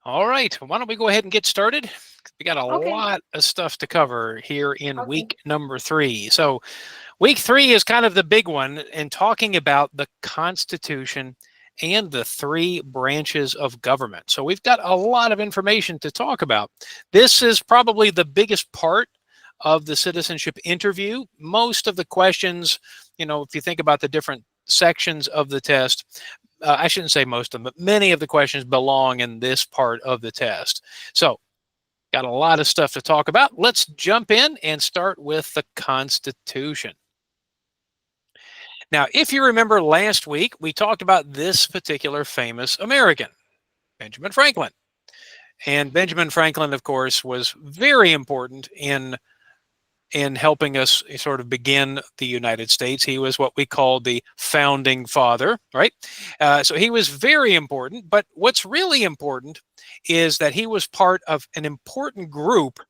All right, why don't we go ahead and get started? We got a Okay. lot of stuff to cover here in Okay. week number 3. So, week 3 is kind of the big one in talking about the Constitution and the 3 branches of government. So, we've got a lot of information to talk about. This is probably the biggest part of the citizenship interview. Most of the questions, if you think about the different sections of the test, I shouldn't say most of them, but many of the questions belong in this part of the test. So, got a lot of stuff to talk about. Let's jump in and start with the Constitution. Now, if you remember last week, we talked about this particular famous American, Benjamin Franklin. And Benjamin Franklin, of course, was very important in helping us sort of begin the United States. He was what we call the founding father, right? So he was very important. But what's really important is that he was part of an important group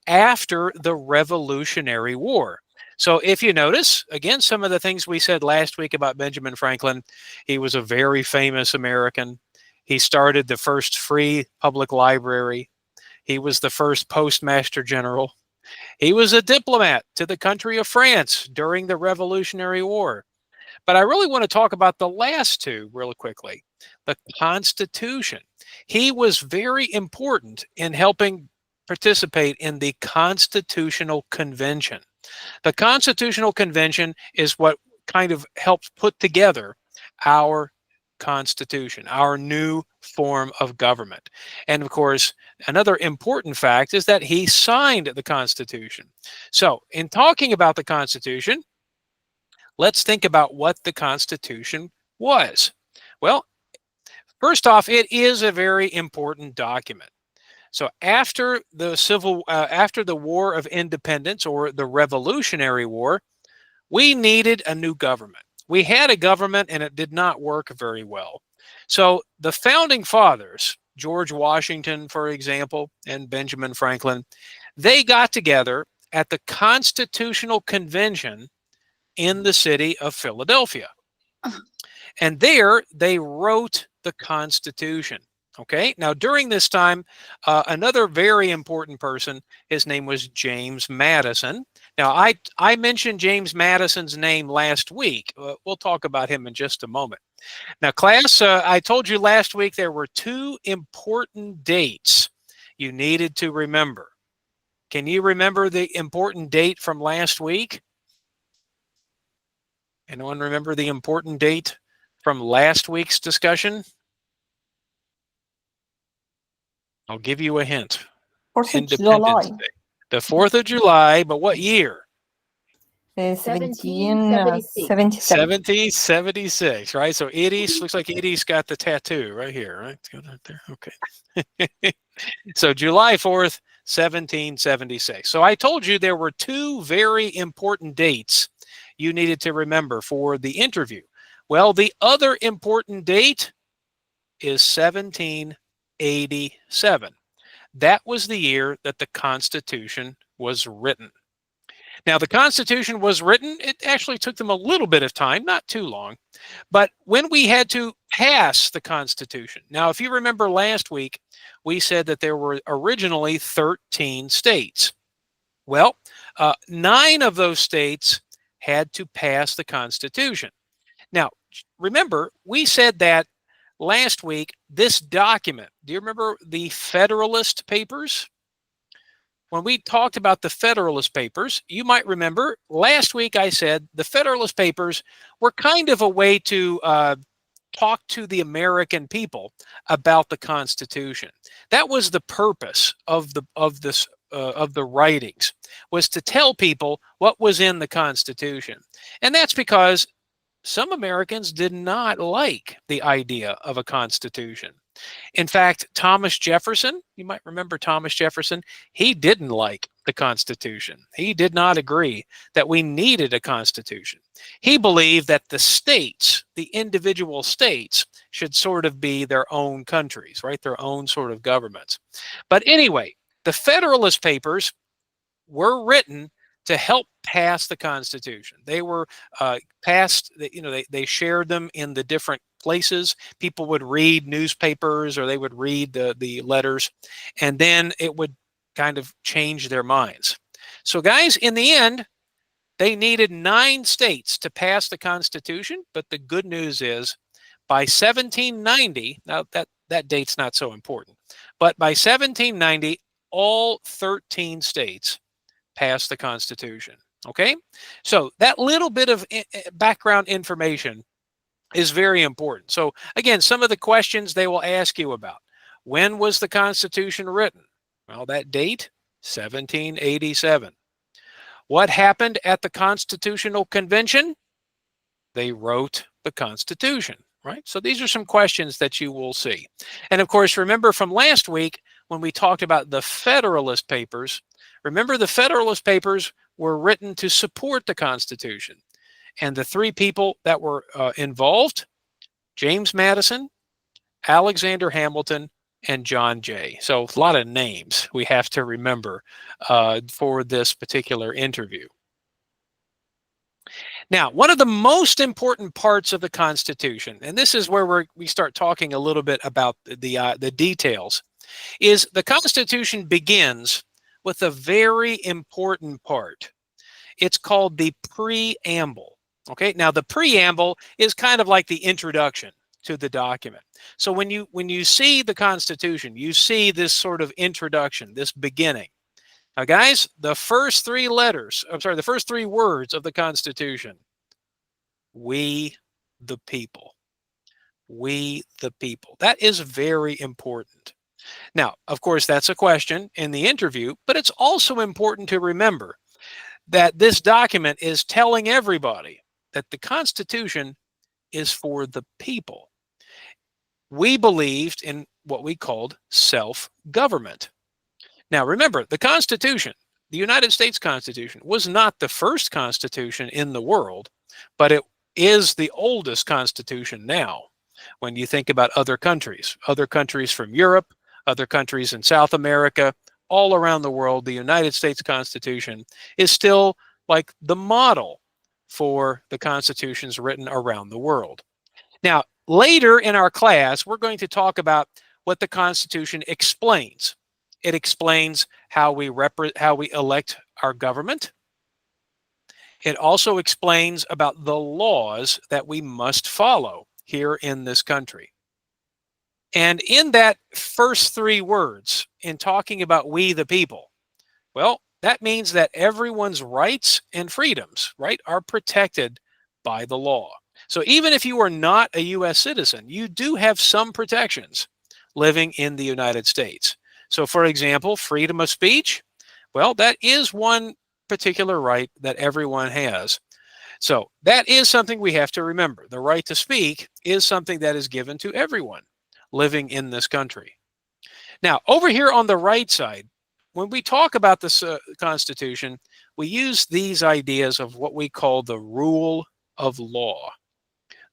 after the Revolutionary War. So if you notice, again, some of the things we said last week about Benjamin Franklin, he was a very famous American. He started the first free public library. He was the first postmaster general. He was a diplomat to the country of France during the Revolutionary War. But I really want to talk about the last two really quickly. The Constitution. He was very important in helping participate in the Constitutional Convention. The Constitutional Convention is what kind of helped put together our Constitution, our new form of government. And of course, another important fact is that he signed the Constitution. So, in talking about the Constitution, let's think about what the Constitution was. Well, first off, it is a very important document. So after the War of Independence or the Revolutionary War, we needed a new government. We had a government and it did not work very well. So the founding fathers, George Washington, for example, and Benjamin Franklin, they got together at the Constitutional Convention in the city of Philadelphia. And there they wrote the Constitution. Okay. Now, during this time, another very important person, his name was James Madison. Now, I mentioned James Madison's name last week. We'll talk about him in just a moment. Now, class, I told you last week there were 2 important dates you needed to remember. Can you remember the important date from last week? Anyone remember the important date from last week's discussion? I'll give you a hint. 4th of Independence July. Day. The 4th of July, but what year? 1777. 1776, right? So Edie's, looks like Edie's got the tattoo right here, right? It's got it there. Okay. So July 4th, 1776. So I told you there were 2 very important dates you needed to remember for the interview. Well, the other important date is 1787. That was the year that the Constitution was written. Now, the Constitution was written, it actually took them a little bit of time, not too long, but when we had to pass the Constitution. Now, if you remember last week, we said that there were originally 13 states. Well, 9 of those states had to pass the Constitution. Now, remember, we said that last week, this document, do you remember the Federalist Papers? When we talked about the Federalist Papers, you might remember last week I said the Federalist Papers were kind of a way to talk to the American people about the Constitution. That was the purpose of the writings, was to tell people what was in the Constitution. And that's because some Americans did not like the idea of a constitution. In fact, Thomas Jefferson, you might remember Thomas Jefferson, he didn't like the Constitution. He did not agree that we needed a constitution. He believed that the states, the individual states, should sort of be their own countries, right? Their own sort of governments. But anyway, the Federalist Papers were written to help pass the Constitution. They were passed, they shared them in the different places. People would read newspapers or they would read the letters, and then it would kind of change their minds. So, guys, in the end, they needed 9 states to pass the Constitution, but the good news is by 1790, now that date's not so important, but by 1790, all 13 states passed the Constitution. Okay? So that little bit of background information is very important. So again, some of the questions they will ask you about. When was the Constitution written? Well, that date, 1787. What happened at the Constitutional Convention? They wrote the Constitution, right? So these are some questions that you will see. And of course, remember from last week when we talked about the Federalist Papers, remember the Federalist Papers were written to support the Constitution. And the 3 people that were involved, James Madison, Alexander Hamilton, and John Jay. So a lot of names we have to remember for this particular interview. Now, one of the most important parts of the Constitution, and this is where we start talking a little bit about the details, is the Constitution begins with a very important part. It's called the preamble. Okay, now the preamble is kind of like the introduction to the document. So when you see the Constitution, you see this sort of introduction, this beginning. Now, guys, the first 3 words of the Constitution, we the people. We the people. That is very important. Now, of course, that's a question in the interview, but it's also important to remember that this document is telling everybody that the Constitution is for the people. We believed in what we called self-government. Now, remember, the Constitution, the United States Constitution, was not the first Constitution in the world, but it is the oldest Constitution now. When you think about other countries from Europe, other countries in South America, all around the world, the United States Constitution is still like the model for the constitutions written around the world. Now, later in our class, we're going to talk about what the Constitution explains. It explains how we elect our government. It also explains about the laws that we must follow here in this country. And in that first 3 words, in talking about we the people, well, that means that everyone's rights and freedoms, right, are protected by the law. So even if you are not a U.S. citizen, you do have some protections living in the United States. So for example, freedom of speech, well, that is one particular right that everyone has. So that is something we have to remember. The right to speak is something that is given to everyone living in this country. Now, over here on the right side, when we talk about this Constitution, we use these ideas of what we call the rule of law.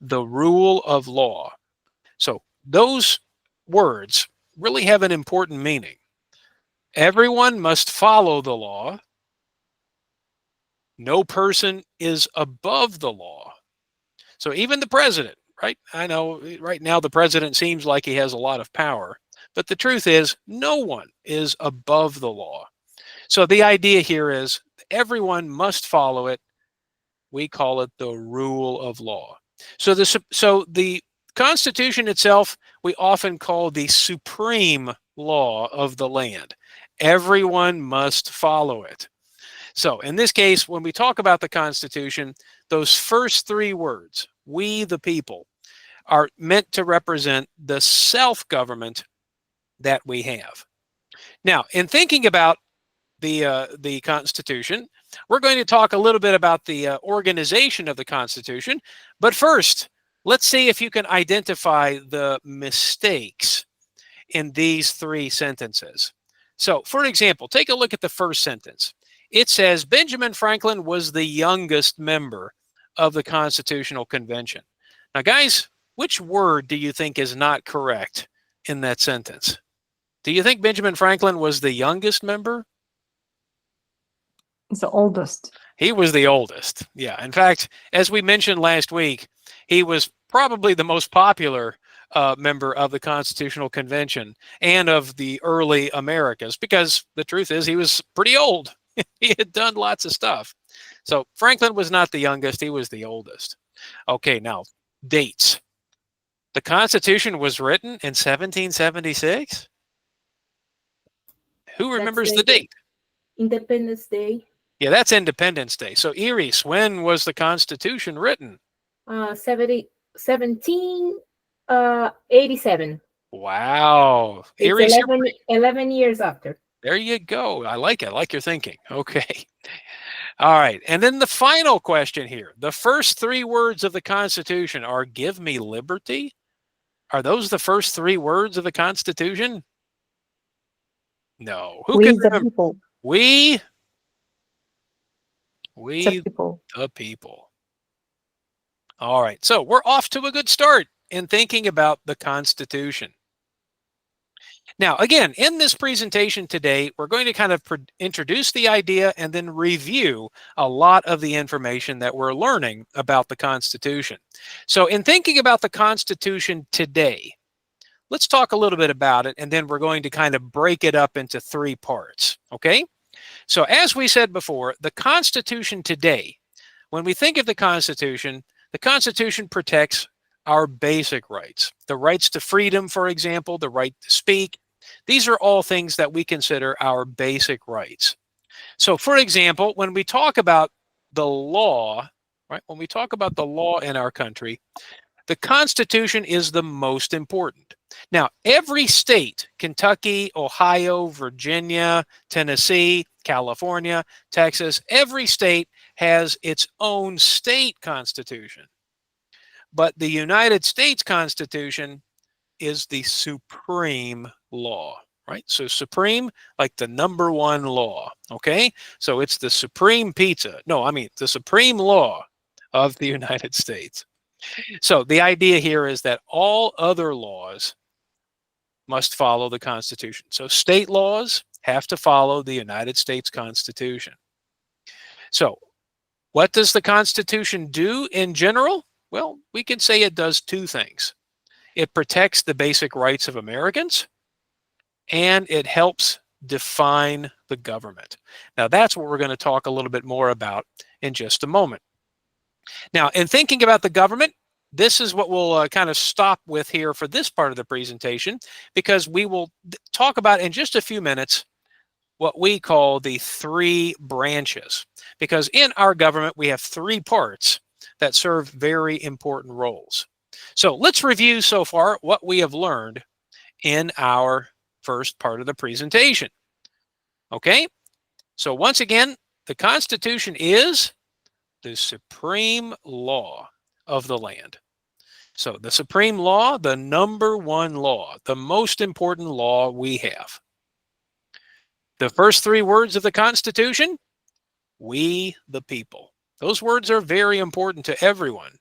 The rule of law. So those words really have an important meaning. Everyone must follow the law. No person is above the law. So even the president, right? I know right now the president seems like he has a lot of power, but the truth is no one is above the law. So the idea here is everyone must follow it. We call it the rule of law. So the Constitution itself, we often call the supreme law of the land. Everyone must follow it. So in this case, when we talk about the Constitution, those first 3 words, we the people, are meant to represent the self-government that we have. Now, in thinking about the Constitution, we're going to talk a little bit about the organization of the Constitution. But first, let's see if you can identify the mistakes in these 3 sentences. So, for example, take a look at the first sentence. It says Benjamin Franklin was the youngest member of the Constitutional Convention. Now, guys, which word do you think is not correct in that sentence? Do you think Benjamin Franklin was the youngest member? He's the oldest. He was the oldest. Yeah. In fact, as we mentioned last week, he was probably the most popular member of the Constitutional Convention and of the early Americas, because the truth is he was pretty old. He had done lots of stuff. So Franklin was not the youngest, he was the oldest. Okay, now dates. The Constitution was written in 1776. Who That's remembers the the date? Independence Day. Yeah, that's Independence Day. So Iris, when was the Constitution written? 1787. Wow. It's Iris, 11 years after. there you go. I like it. I like your thinking. Okay. All right. And then the final question here. The first three words of the Constitution are "Give me liberty." Are those the first three words of the Constitution? No. Who We can the remember? people. We The people. the people. All right. So we're off to a good start in thinking about the Constitution. Now, again, in this presentation today, we're going to kind of introduce the idea and then review a lot of the information that we're learning about the Constitution. So in thinking about the Constitution today, let's talk a little bit about it, and then we're going to kind of break it up into three parts, okay? So as we said before, the Constitution today, when we think of the Constitution protects our basic rights. The rights to freedom, for example, the right to speak. These are all things that we consider our basic rights. So, for example, when we talk about the law, right, when we talk about the law in our country, the Constitution is the most important. Now, every state, Kentucky, Ohio, Virginia, Tennessee, California, Texas, every state has its own state constitution. But the United States Constitution is the supreme law, right? So supreme, like the number one law, okay? So it's the supreme pizza. No, I mean the supreme law of the United States. So the idea here is that all other laws must follow the Constitution. So state laws have to follow the United States Constitution. So what does the Constitution do in general? Well, we can say it does two things. It protects the basic rights of Americans, and it helps define the government. Now, that's what we're going to talk a little bit more about in just a moment. Now, in thinking about the government, this is what we'll kind of stop with here for this part of the presentation, because we will talk about in just a few minutes what we call the three branches. Because in our government, we have three parts that serve very important roles. So let's review so far what we have learned in our first part of the presentation. Okay, so once again, the Constitution is the supreme law of the land. So the supreme law, the number one law, the most important law we have. The first three words of the Constitution, we the people. Those words are very important to everyone.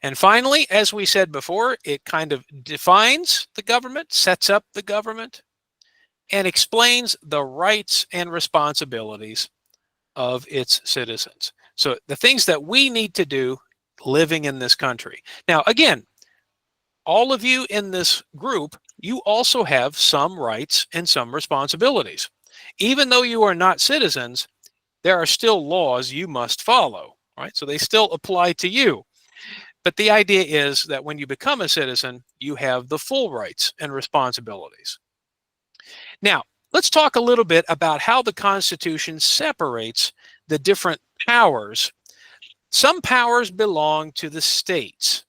And finally, as we said before, it kind of defines the government, sets up the government, and explains the rights and responsibilities of its citizens. So the things that we need to do living in this country. Now, again, all of you in this group, you also have some rights and some responsibilities. Even though you are not citizens, there are still laws you must follow, right? So they still apply to you. But the idea is that when you become a citizen, you have the full rights and responsibilities. Now, let's talk a little bit about how the Constitution separates the different powers. Some powers belong to the states.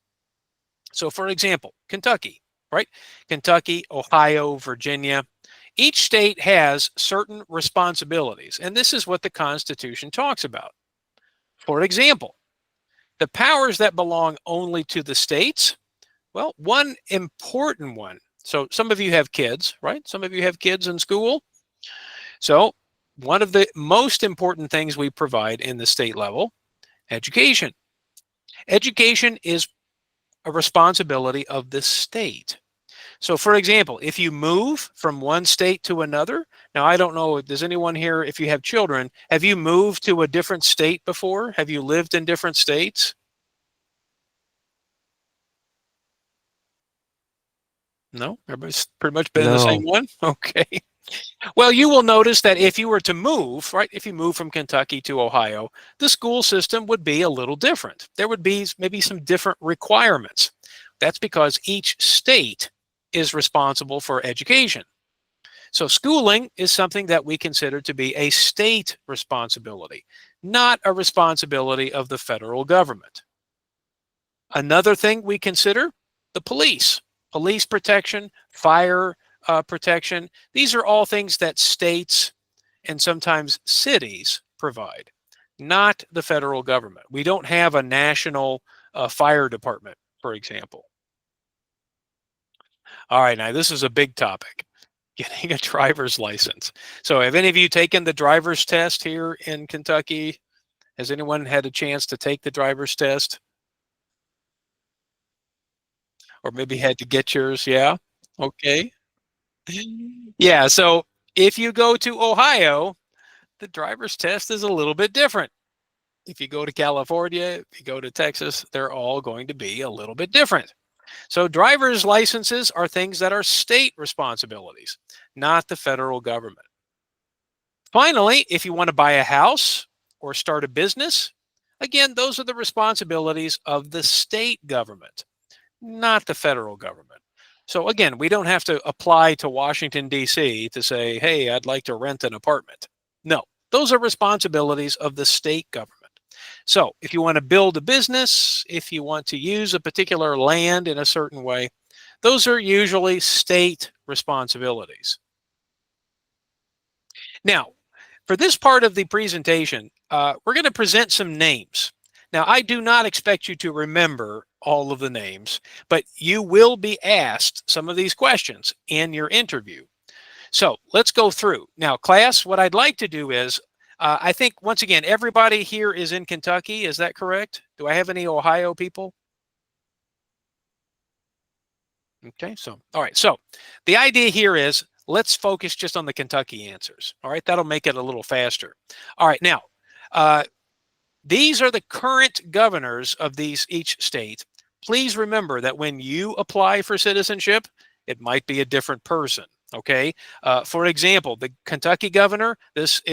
So, for example, Kentucky, right? Kentucky, Ohio, Virginia. Each state has certain responsibilities, and this is what the Constitution talks about. For example, the powers that belong only to the states, well, one important one. So some of you have kids, right? Some of you have kids in school. So one of the most important things we provide in the state level, education. Education is a responsibility of the state. So for example, if you move from one state to another, now I don't know, does anyone here, if you have children, have you moved to a different state before? Have you lived in different states? No? Everybody's pretty much been in the same No. one? Okay. Well, you will notice that if you were to move, right, if you move from Kentucky to Ohio, the school system would be a little different. There would be maybe some different requirements. That's because each state is responsible for education. So schooling is something that we consider to be a state responsibility, not a responsibility of the federal government. Another thing we consider, the police protection, fire protection. These are all things that states and sometimes cities provide, not the federal government. We don't have a national fire department, for example. All right, now this is a big topic, getting a driver's license. So have any of you taken the driver's test here in Kentucky? Has anyone had a chance to take the driver's test? Or maybe had to get yours? Yeah. Okay. Yeah. So if you go to Ohio, the driver's test is a little bit different. If you go to California, if you go to Texas, they're all going to be a little bit different. So driver's licenses are things that are state responsibilities, not the federal government. Finally, if you want to buy a house or start a business, again, those are the responsibilities of the state government, not the federal government. So again, we don't have to apply to Washington, D.C. to say, hey, I'd like to rent an apartment. No, those are responsibilities of the state government. So if you want to build a business, if you want to use a particular land in a certain way, those are usually state responsibilities. Now, for this part of the presentation, we're going to present some names. Now, I do not expect you to remember all of the names, but you will be asked some of these questions in your interview. So let's go through. Now, class, what I'd like to do is, I think, once again, everybody here is in Kentucky. Is that correct? Do I have any Ohio people? Okay, so, all right. So the idea here is let's focus just on the Kentucky answers. All right, that'll make it a little faster. All right, now, uh, these are the current governors of each state. Please remember that when you apply for citizenship, it might be a different person. Okay. For example, the Kentucky governor. This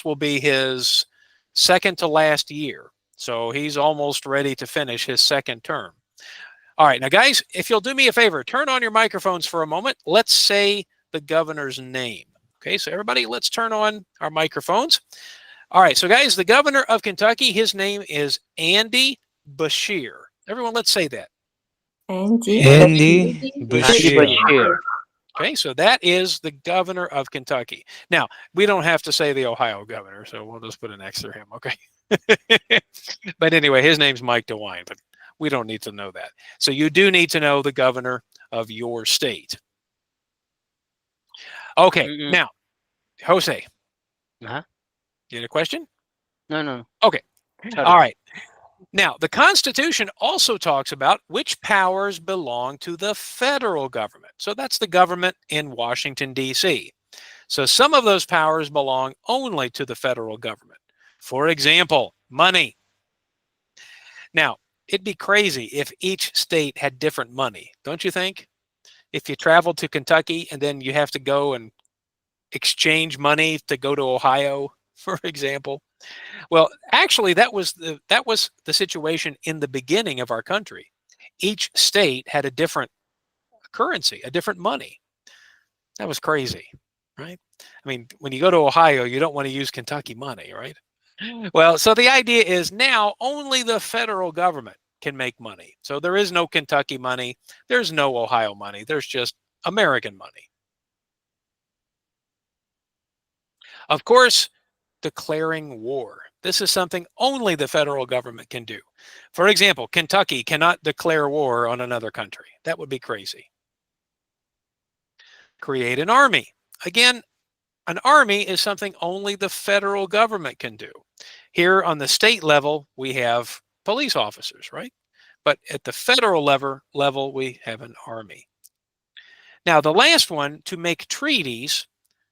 will be his second to last year, so he's almost ready to finish his second term. All right, now guys, if you'll do me a favor, turn on your microphones for a moment. Let's say the governor's name. Okay, so everybody, let's turn on our microphones. All right, so guys, the governor of Kentucky, his name is Andy Beshear. Everyone, let's say that. Andy Andy Andy Bashir. Bashir. Okay, so that is the governor of Kentucky. Now, we don't have to say the Ohio governor, so we'll just put an X through him, okay? But anyway, his name's Mike DeWine, but we don't need to know that. So you do need to know the governor of your state. Okay, Mm-mm. now, Jose, Uh-huh. you had a question? No. Okay, Sorry. all right. Now, the Constitution also talks about which powers belong to the federal government. So that's the government in Washington, D.C. So some of those powers belong only to the federal government. For example, money. Now, it'd be crazy if each state had different money, don't you think? If you travel to Kentucky and then you have to go and exchange money to go to Ohio, for example. Well, actually, that was the situation in the beginning of our country. Each state had a different currency, a different money. That was crazy, right? I mean, when you go to Ohio, you don't want to use Kentucky money, right? Well, so the idea is now only the federal government can make money. So there is no Kentucky money, there's no Ohio money, there's just American money. Of course, declaring war. This is something only the federal government can do. For example, Kentucky cannot declare war on another country. That would be crazy. Create an army. Again, an army is something only the federal government can do. Here on the state level, we have police officers, right? But at the federal level, we have an army. Now, the last one, to make treaties.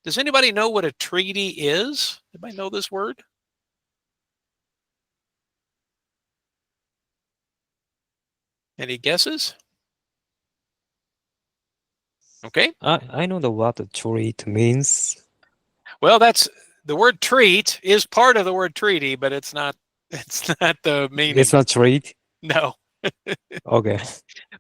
Does anybody know what a treaty is? Anybody know this word? Any guesses? Okay. I know the what the treat means. Well, that's the word treat is part of the word treaty, but it's not it's not the meaning. It's not treat. No. Okay.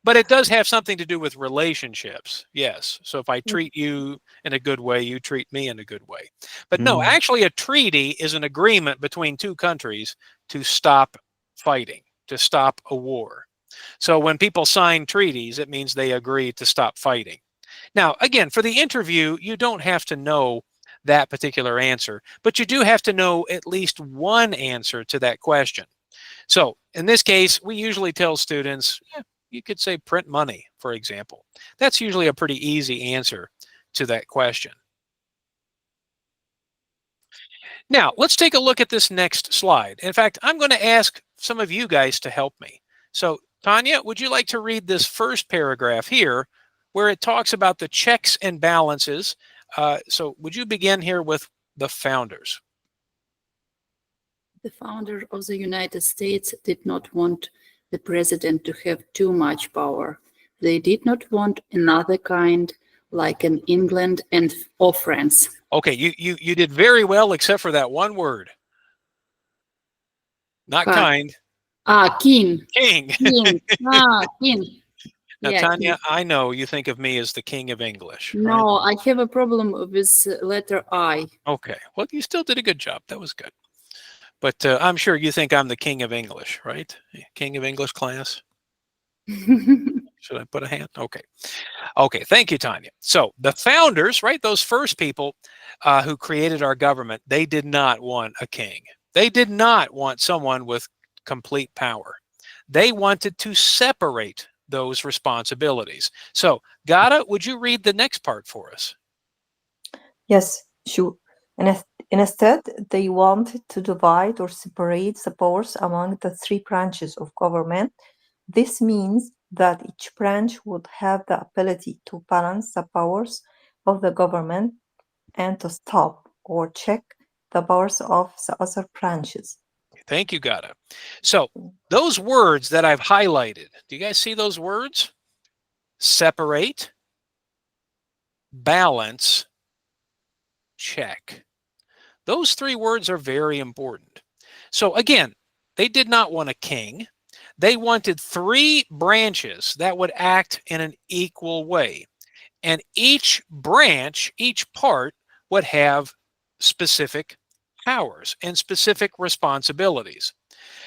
But it does have something to do with relationships. Yes. So if I Mm. treat you in a good way, you treat me in a good way. But no, Mm. actually a treaty is an agreement between two countries to stop fighting, to stop a war. So when people sign treaties, it means they agree to stop fighting. Now, again, for the interview, you don't have to know that particular answer, but you do have to know at least one answer to that question. So in this case, we usually tell students, yeah, you could say print money, for example. That's usually a pretty easy answer to that question. Now, let's take a look at this next slide. In fact, I'm going to ask some of you guys to help me. So, Tanya, would you like to read this first paragraph here where it talks about the checks and balances? So, would you begin here with the founders? The founder of the United States did not want the president to have too much power. They did not want another kind like in England and or France. Okay, you did very well except for that one word. Not kind. King. King. King. King. Now, Yeah, Tanya, king. I know you think of me as the king of English, right? No, I have a problem with letter I. Okay. Well, you still did a good job. That was good. But I'm sure you think I'm the king of English, right? King of English class. Should I put a hand? Okay. Okay. Thank you, Tanya. So the founders, right? Those first people who created our government, they did not want a king. They did not want someone with complete power. They wanted to separate those responsibilities. So, Gada, would you read the next part for us? Yes, sure. Instead, they wanted to divide or separate the powers among the three branches of government. This means that each branch would have the ability to balance the powers of the government and to stop or check the powers of the other branches. Thank you, Gada. So those words that I've highlighted, do you guys see those words? Separate, balance, check. Those three words are very important. So again, they did not want a king. They wanted three branches that would act in an equal way. And each branch, each part would have specific powers and specific responsibilities.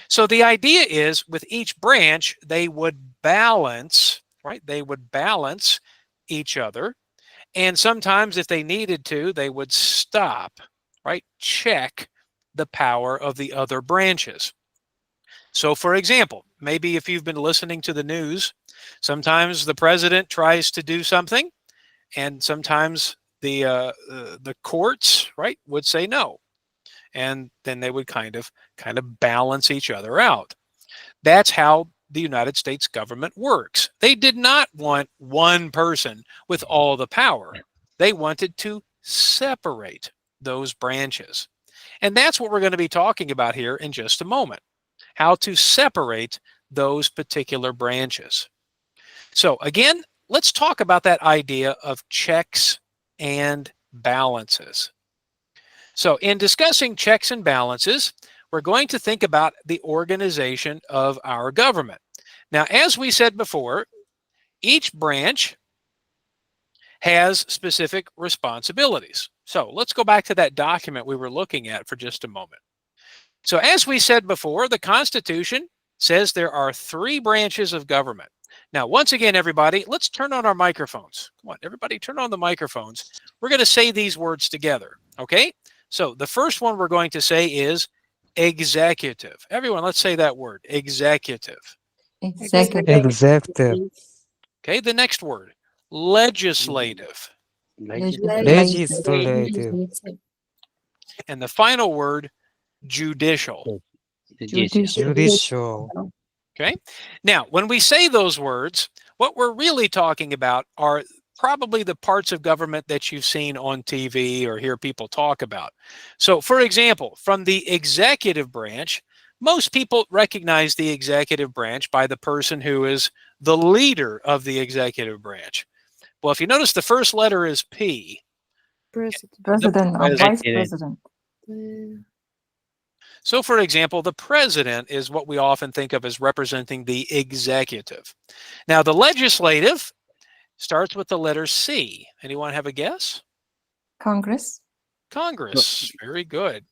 So the idea is with each branch, they would balance, right? They would balance each other. And sometimes if they needed to, they would stop, right? Check the power of the other branches. So for example, maybe if you've been listening to the news, sometimes the president tries to do something and sometimes the courts, right, would say no. And then they would kind of balance each other out. That's how the United States government works. They did not want one person with all the power. They wanted to separate those branches. And that's what we're going to be talking about here in just a moment, how to separate those particular branches. So again, let's talk about that idea of checks and balances. So in discussing checks and balances, we're going to think about the organization of our government. Now, as we said before, each branch has specific responsibilities. So let's go back to that document we were looking at for just a moment. So as we said before, the Constitution says there are three branches of government. Now, once again, everybody, let's turn on our microphones. Come on, everybody, turn on the microphones. We're going to say these words together, okay? So the first one we're going to say is executive. Everyone, let's say that word, executive. Executive, Executive. Okay, the next word, legislative. Legislative. And the final word, judicial. Judicial. Okay. Now, when we say those words, what we're really talking about are probably the parts of government that you've seen on TV or hear people talk about. So, for example, from the executive branch, most people recognize the executive branch by the person who is the leader of the executive branch. Well, if you notice, the first letter is P. President. President and vice President. president. So, for example, the president is what we often think of as representing the executive. Now, the legislative starts with the letter C. Anyone have a guess? Congress. Congress. Very good.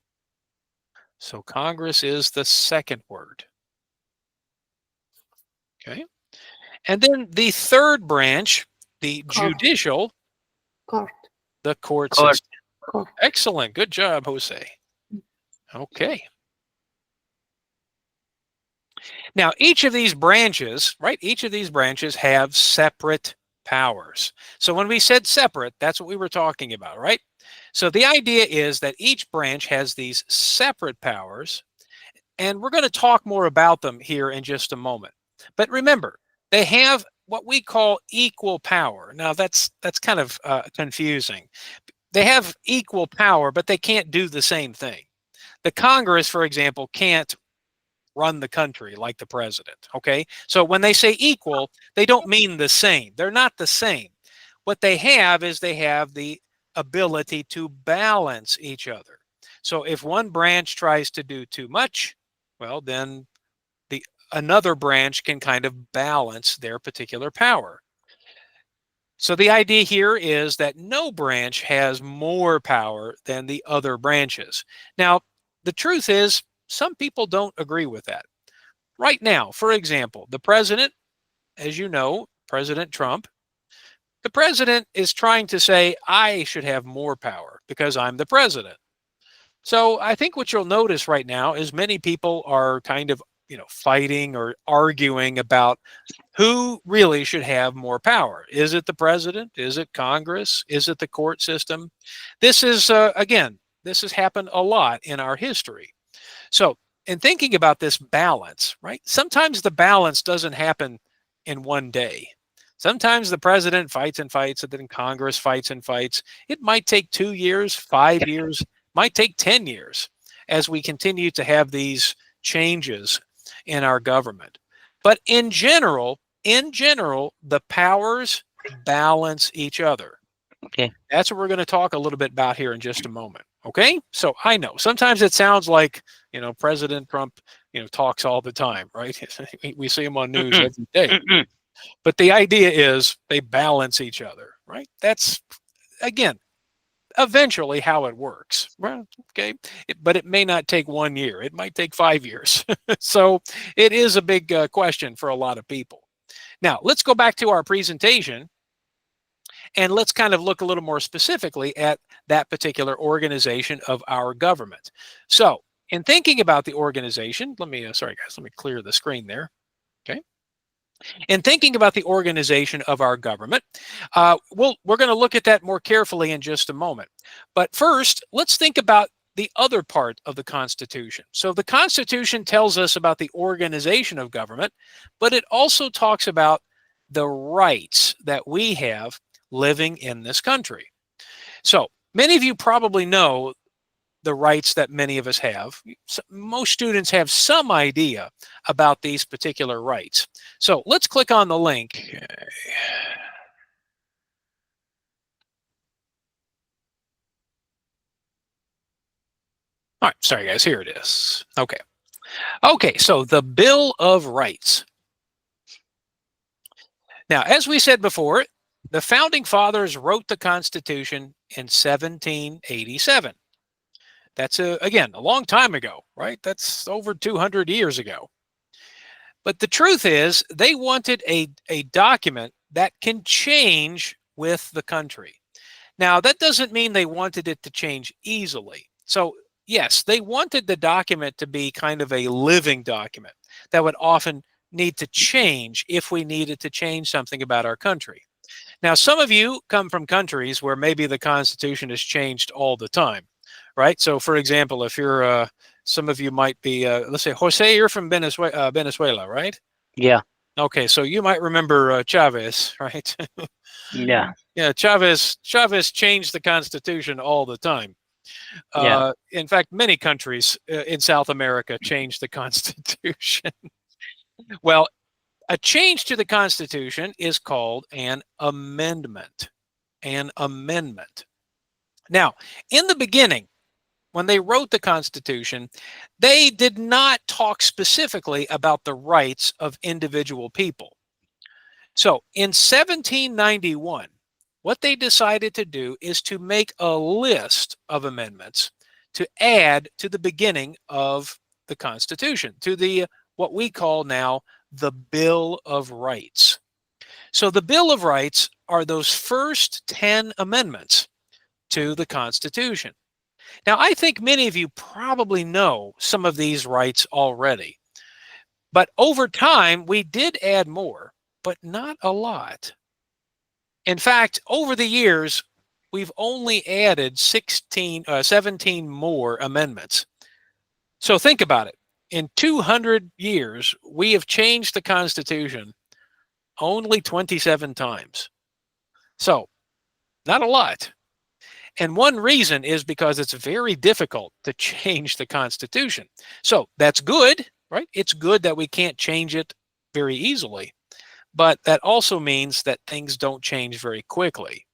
So, Congress is the second word. Okay. And then the third branch, the Court. judicial, Court. the court Court. system. Court. Excellent. Good job, Jose. Okay. Now, each of these branches, right? Each of these branches have separate powers. So when we said separate, that's what we were talking about, right? So the idea is that each branch has these separate powers, and we're going to talk more about them here in just a moment. But remember, they have what we call equal power. Now, that's kind of confusing. They have equal power, but they can't do the same thing. The Congress, for example, can't run the country like the president. Okay. So when they say equal, they don't mean the same. They're not the same. What they have is they have the ability to balance each other. So if one branch tries to do too much, well, then another branch can kind of balance their particular power. So the idea here is that no branch has more power than the other branches. Now, the truth is, some people don't agree with that. Right now, for example, the president, as you know, President Trump, the president is trying to say, I should have more power because I'm the president. So I think what you'll notice right now is many people are kind of, fighting or arguing about who really should have more power. Is it the president? Is it Congress? Is it the court system? This is, again, this has happened a lot in our history. So in thinking about this balance, right, sometimes the balance doesn't happen in one day. Sometimes the president fights and fights, and then Congress fights and fights. It might take 2 years, 5 years, might take 10 years as we continue to have these changes in our government. But in general, the powers balance each other. Okay. That's what we're going to talk a little bit about here in just a moment. Okay. So I know sometimes it sounds like, President Trump, talks all the time, right? We see him on news every day. But the idea is they balance each other, right? That's, again, eventually how it works. Well, okay. But it may not take 1 year. It might take 5 years. So it is a big question for a lot of people. Now, let's go back to our presentation and let's kind of look a little more specifically at that particular organization of our government. So in thinking about the organization, sorry guys, let me clear the screen there. Okay. In thinking about the organization of our government, we're going to look at that more carefully in just a moment. But first, let's think about the other part of the Constitution. So the Constitution tells us about the organization of government, but it also talks about the rights that we have living in this country. So many of you probably know the rights that many of us have. Most students have some idea about these particular rights. So let's click on the link. All right, sorry guys, here it is. Okay, so the Bill of Rights. Now, as we said before, the Founding Fathers wrote the Constitution in 1787. That's, again, a long time ago, right? That's over 200 years ago. But the truth is, they wanted a document that can change with the country. Now, that doesn't mean they wanted it to change easily. So, yes, they wanted the document to be kind of a living document that would often need to change if we needed to change something about our country. Now, some of you come from countries where maybe the Constitution has changed all the time, right? So, for example, if you're, some of you might be, let's say, Jose, you're from Venezuela, right? Yeah. Okay, so you might remember Chavez, right? Yeah. Yeah, Chavez changed the Constitution all the time. Yeah. In fact, many countries in South America changed the Constitution. Well, A change to the Constitution is called an amendment. An amendment. Now, in the beginning, when they wrote the Constitution, they did not talk specifically about the rights of individual people. So in 1791, what they decided to do is to make a list of amendments to add to the beginning of the Constitution, to the what we call now the Bill of Rights. So the Bill of Rights are those first 10 amendments to the Constitution. Now, I think many of you probably know some of these rights already, but over time we did add more, but not a lot. In fact, over the years, we've only added 17 more amendments. So think about it. In 200 years, we have changed the Constitution only 27 times. So, not a lot. And one reason is because it's very difficult to change the Constitution. So, that's good, right? It's good that we can't change it very easily. But that also means that things don't change very quickly.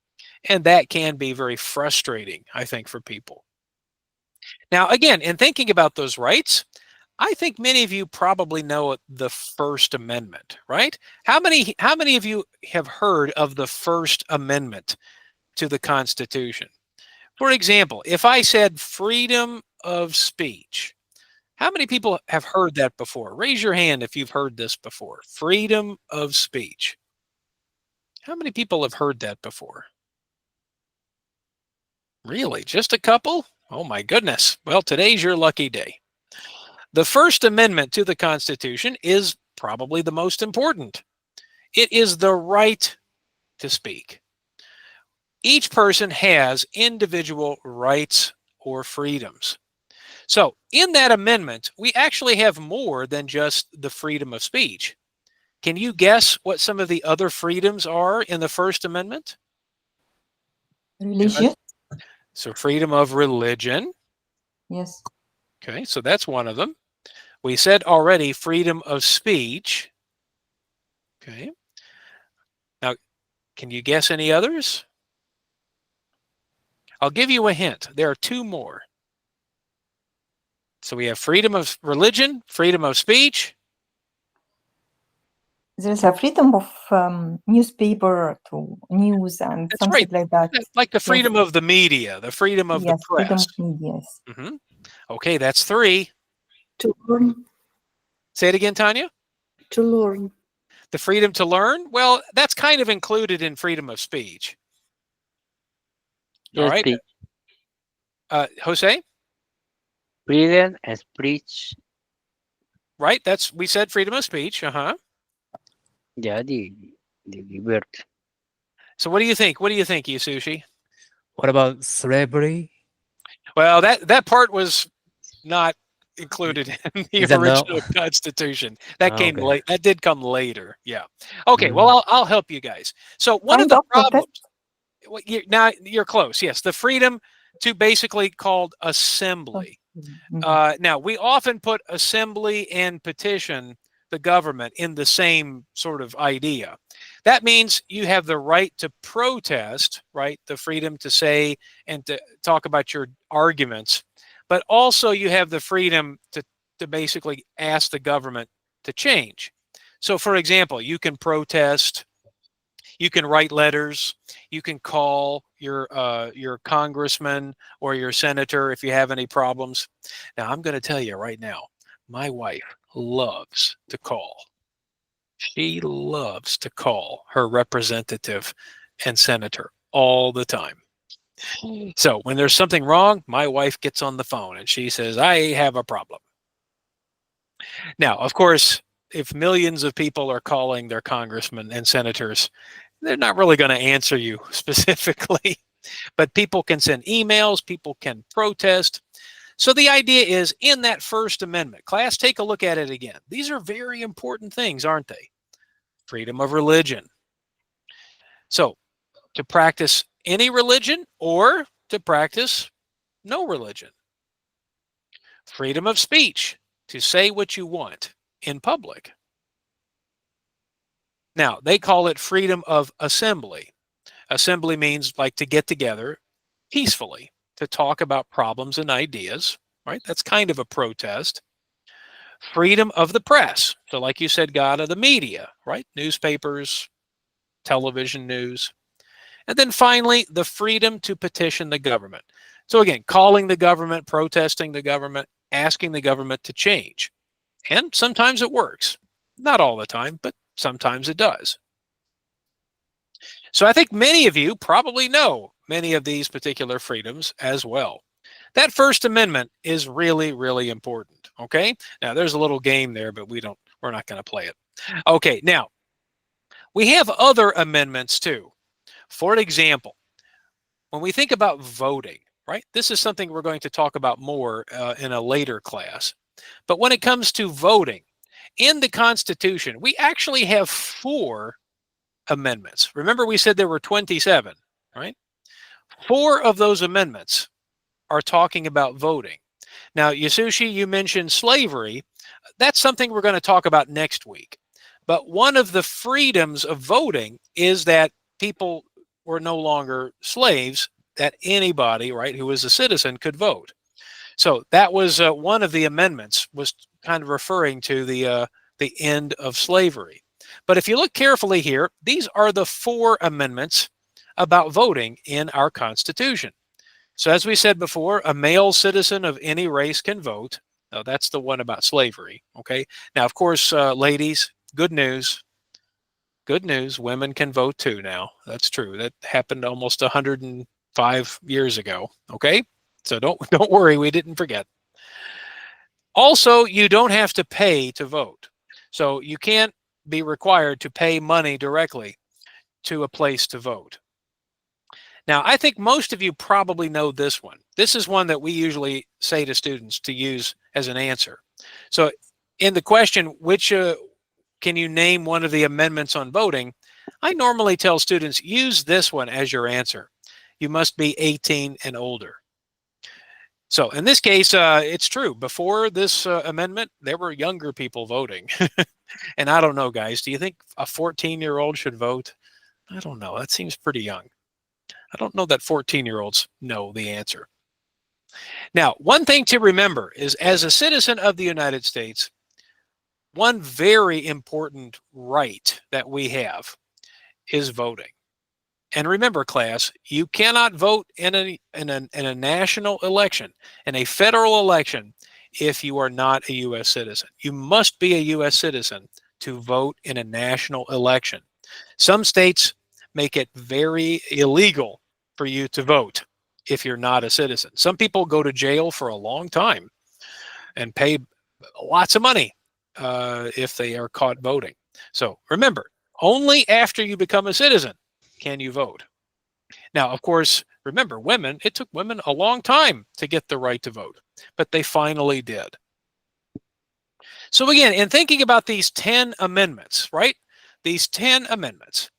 And that can be very frustrating, I think, for people. Now, again, in thinking about those rights, I think many of you probably know the First Amendment, right? How many of you have heard of the First Amendment to the Constitution? For example, if I said freedom of speech, how many people have heard that before? Raise your hand if you've heard this before. Freedom of speech. How many people have heard that before? Really? Just a couple? Oh my goodness. Well, today's your lucky day. The First Amendment to the Constitution is probably the most important. It is the right to speak. Each person has individual rights or freedoms. So in that amendment, we actually have more than just the freedom of speech. Can you guess what some of the other freedoms are in the First Amendment? Religion? So freedom of religion. Yes. Okay, so that's one of them. We said already freedom of speech. Okay. Now, can you guess any others? I'll give you a hint. There are two more. So we have freedom of religion, freedom of speech. There's a freedom of newspaper to news and That's something right. like that. Like the freedom of the media, the freedom of the Yes, freedom press. of media. Yes. Mhm. Okay, that's three. To learn. Say it again, Tanya. To learn. The freedom to learn? Well, that's kind of included in freedom of speech. All Yes, right. speech. Jose? Freedom and speech. Right? We said freedom of speech. Uh-huh. Yeah, the liberty. So what do you think? What do you think, Yasushi? What about slavery? Well, that part was not included in the Is that no? original Constitution. That came Okay. late. That did come later. Yeah. Okay. Well, I'll help you guys. So one of Kind the of protest. problems. Now you're close. Yes, the freedom to basically called assembly. Mhm. Now we often put assembly and petition the government in the same sort of idea. That means you have the right to protest, right? The freedom to say and to talk about your arguments, but also you have the freedom to basically ask the government to change. So for example, you can protest, you can write letters, you can call your congressman or your senator if you have any problems. Now I'm going to tell you right now, my wife loves to call. She loves to call her representative and senator all the time. So when there's something wrong, my wife gets on the phone and she says, I have a problem. Now, of course, if millions of people are calling their congressmen and senators, they're not really going to answer you specifically, but people can send emails, people can protest. So the idea is in that First Amendment, class, take a look at it again. These are very important things, aren't they? Freedom of religion. So to practice any religion or to practice no religion. Freedom of speech, to say what you want in public. Now, they call it freedom of assembly. Assembly means like to get together peacefully to talk about problems and ideas, right? That's kind of a protest. Freedom of the press. So, like you said, God, of the media, right? Newspapers, television news. And then finally, the freedom to petition the government. So, again, calling the government, protesting the government, asking the government to change. And sometimes it works. Not all the time, but sometimes it does. So I think many of you probably know many of these particular freedoms as well. That First Amendment is really, really important. Okay. Now there's a little game there, but we're not going to play it. Okay. Now we have other amendments too. For example, when we think about voting, right? This is something we're going to talk about more in a later class. But when it comes to voting in the Constitution, we actually have 4 amendments. Remember, we said there were 27, right? 4 of those amendments are talking about voting. Now, Yasushi, you mentioned slavery. That's something we're going to talk about next week. But one of the freedoms of voting is that people were no longer slaves, that anybody, right, who was a citizen could vote. So that was one of the amendments, was kind of referring to the end of slavery. But if you look carefully here, these are the 4 amendments about voting in our Constitution. So as we said before, a male citizen of any race can vote. Now, that's the one about slavery. Okay. Now, of course, ladies, good news. Good news. Women can vote too now. That's true. That happened almost 105 years ago. Okay. So don't worry, we didn't forget. Also, you don't have to pay to vote. So you can't be required to pay money directly to a place to vote. Now, I think most of you probably know this one. This is one that we usually say to students to use as an answer. So in the question, which can you name one of the amendments on voting? I normally tell students, use this one as your answer. You must be 18 and older. So in this case, it's true. Before this amendment, there were younger people voting. And I don't know, guys, do you think a 14-year-old should vote? I don't know. That seems pretty young. I don't know that 14-year-olds know the answer. Now, one thing to remember is, as a citizen of the United States, one very important right that we have is voting. And remember, class, you cannot vote in a national election, in a federal election, if you are not a U.S. citizen. You must be a U.S. citizen to vote in a national election. Some states make it very illegal for you to vote if you're not a citizen. Some people go to jail for a long time and pay lots of money if they are caught voting. So remember, only after you become a citizen can you vote. Now, of course, remember, women, it took women a long time to get the right to vote, but they finally did. So again, in thinking about these 10 amendments, right? These 10 amendments.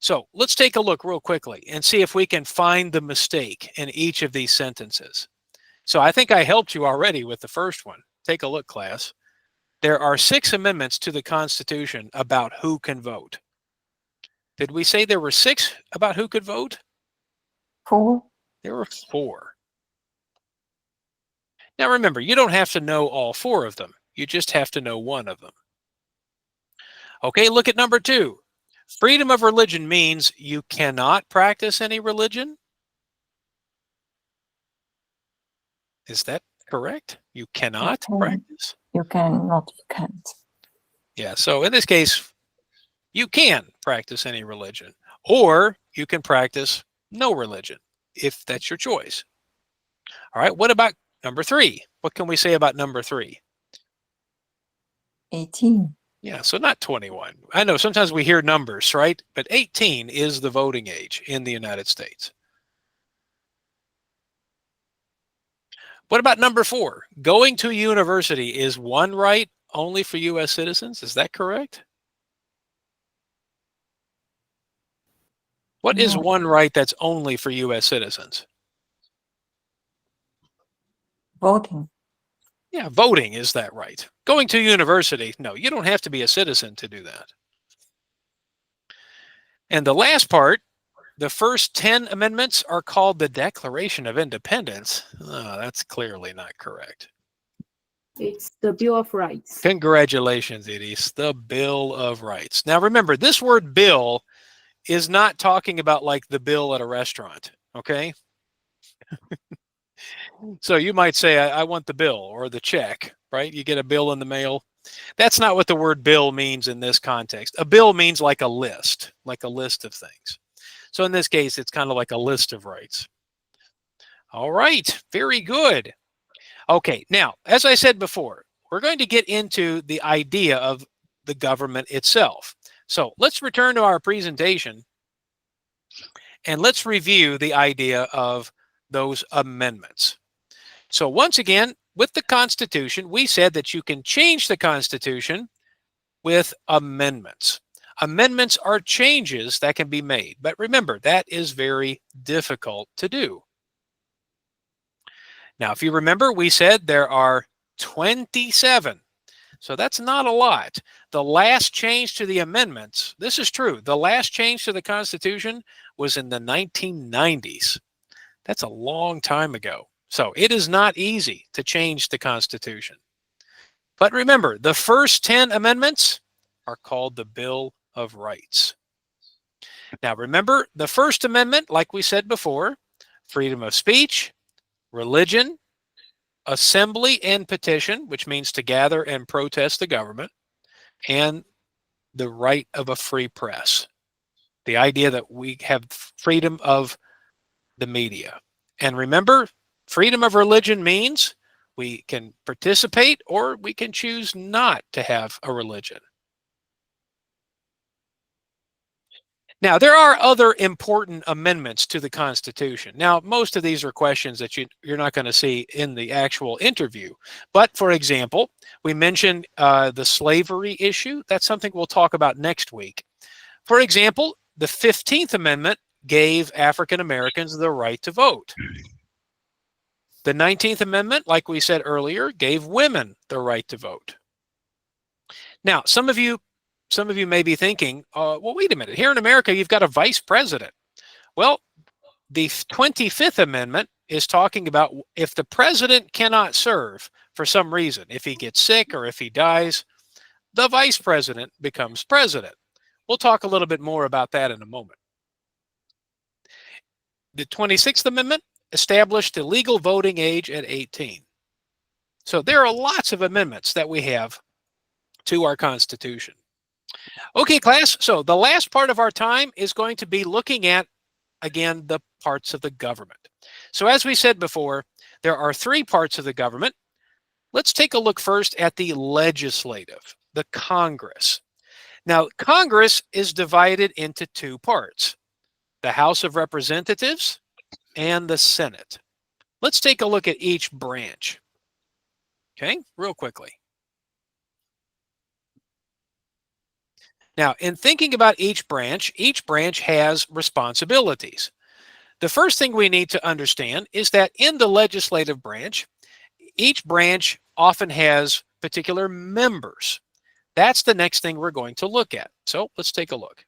So let's take a look real quickly and see if we can find the mistake in each of these sentences. So I think I helped you already with the first one. Take a look, class. There are 6 amendments to the Constitution about who can vote. Did we say there were 6 about who could vote? 4. There were 4. Now remember, you don't have to know all 4 of them. You just have to know one of them. Okay, look at number 2. Freedom of religion means you cannot practice any religion. Is that correct? You cannot practice? You cannot, you can't. Yeah, so in this case, you can practice any religion, or you can practice no religion, if that's your choice. All right, what about number 3? What can we say about number 3? 18. Yeah, so not 21. I know sometimes we hear numbers, right? But 18 is the voting age in the United States. What about number 4? Going to university is one right only for U.S. citizens. Is that correct? What is No. one right that's only for U.S. citizens? Voting. Yeah, voting is that right. Going to university, no, you don't have to be a citizen to do that. And the last part, the first 10 amendments are called the Declaration of Independence. Oh, that's clearly not correct. It's the Bill of Rights. Congratulations, Edie. The Bill of Rights. Now remember, this word bill is not talking about like the bill at a restaurant, okay? So you might say, I want the bill or the check, right? You get a bill in the mail. That's not what the word bill means in this context. A bill means like a list of things. So in this case, it's kind of like a list of rights. All right, very good. Okay, now, as I said before, we're going to get into the idea of the government itself. So let's return to our presentation and let's review the idea of those amendments. So once again, with the Constitution, we said that you can change the Constitution with amendments. Amendments are changes that can be made, but remember, that is very difficult to do. Now, if you remember, we said there are 27. So that's not a lot. The last change to the amendments, this is true, the last change to the Constitution was in the 1990s. That's a long time ago. So it is not easy to change the Constitution. But remember, the first 10 amendments are called the Bill of Rights. Now remember, the First Amendment, like we said before, freedom of speech, religion, assembly and petition, which means to gather and protest the government, and the right of a free press. The idea that we have freedom of the media. And remember, freedom of religion means we can participate or we can choose not to have a religion. Now, there are other important amendments to the Constitution. Now, most of these are questions that you're not going to see in the actual interview. But, for example, we mentioned the slavery issue. That's something we'll talk about next week. For example, the 15th Amendment gave African Americans the right to vote. The 19th Amendment, like we said earlier, gave women the right to vote. Now, some of you may be thinking, well, wait a minute. Here in America, you've got a vice president. Well, the 25th Amendment is talking about if the president cannot serve for some reason, if he gets sick or if he dies, the vice president becomes president. We'll talk a little bit more about that in a moment. The 26th Amendment established the legal voting age at 18. So there are lots of amendments that we have to our Constitution. Okay, class, so the last part of our time is going to be looking at, again, the parts of the government. So as we said before, there are 3 parts of the government. Let's take a look first at the legislative, the Congress. Now, Congress is divided into 2 parts, the House of Representatives and the Senate. Let's take a look at each branch, okay, real quickly. Now, in thinking about each branch has responsibilities. The first thing we need to understand is that in the legislative branch, each branch often has particular members. That's the next thing we're going to look at. So let's take a look.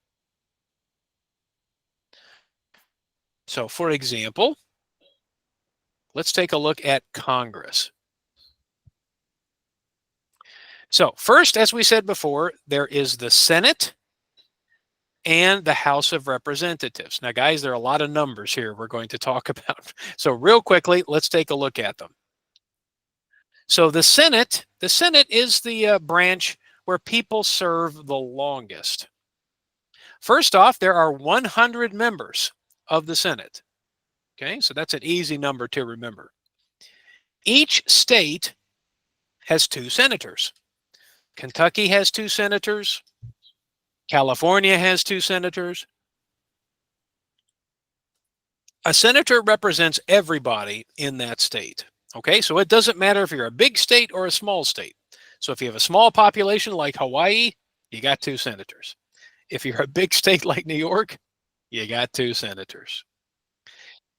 So for example, let's take a look at Congress. So first, as we said before, there is the Senate and the House of Representatives. Now, guys, there are a lot of numbers here we're going to talk about. So real quickly, let's take a look at them. So the Senate is the branch where people serve the longest. First off, there are 100 members of the Senate. Okay, so that's an easy number to remember. Each state has 2 senators. Kentucky has 2 senators. California has 2 senators. A senator represents everybody in that state. Okay, so it doesn't matter if you're a big state or a small state. So if you have a small population like Hawaii, you got 2 senators. If you're a big state like New York, you got 2 senators.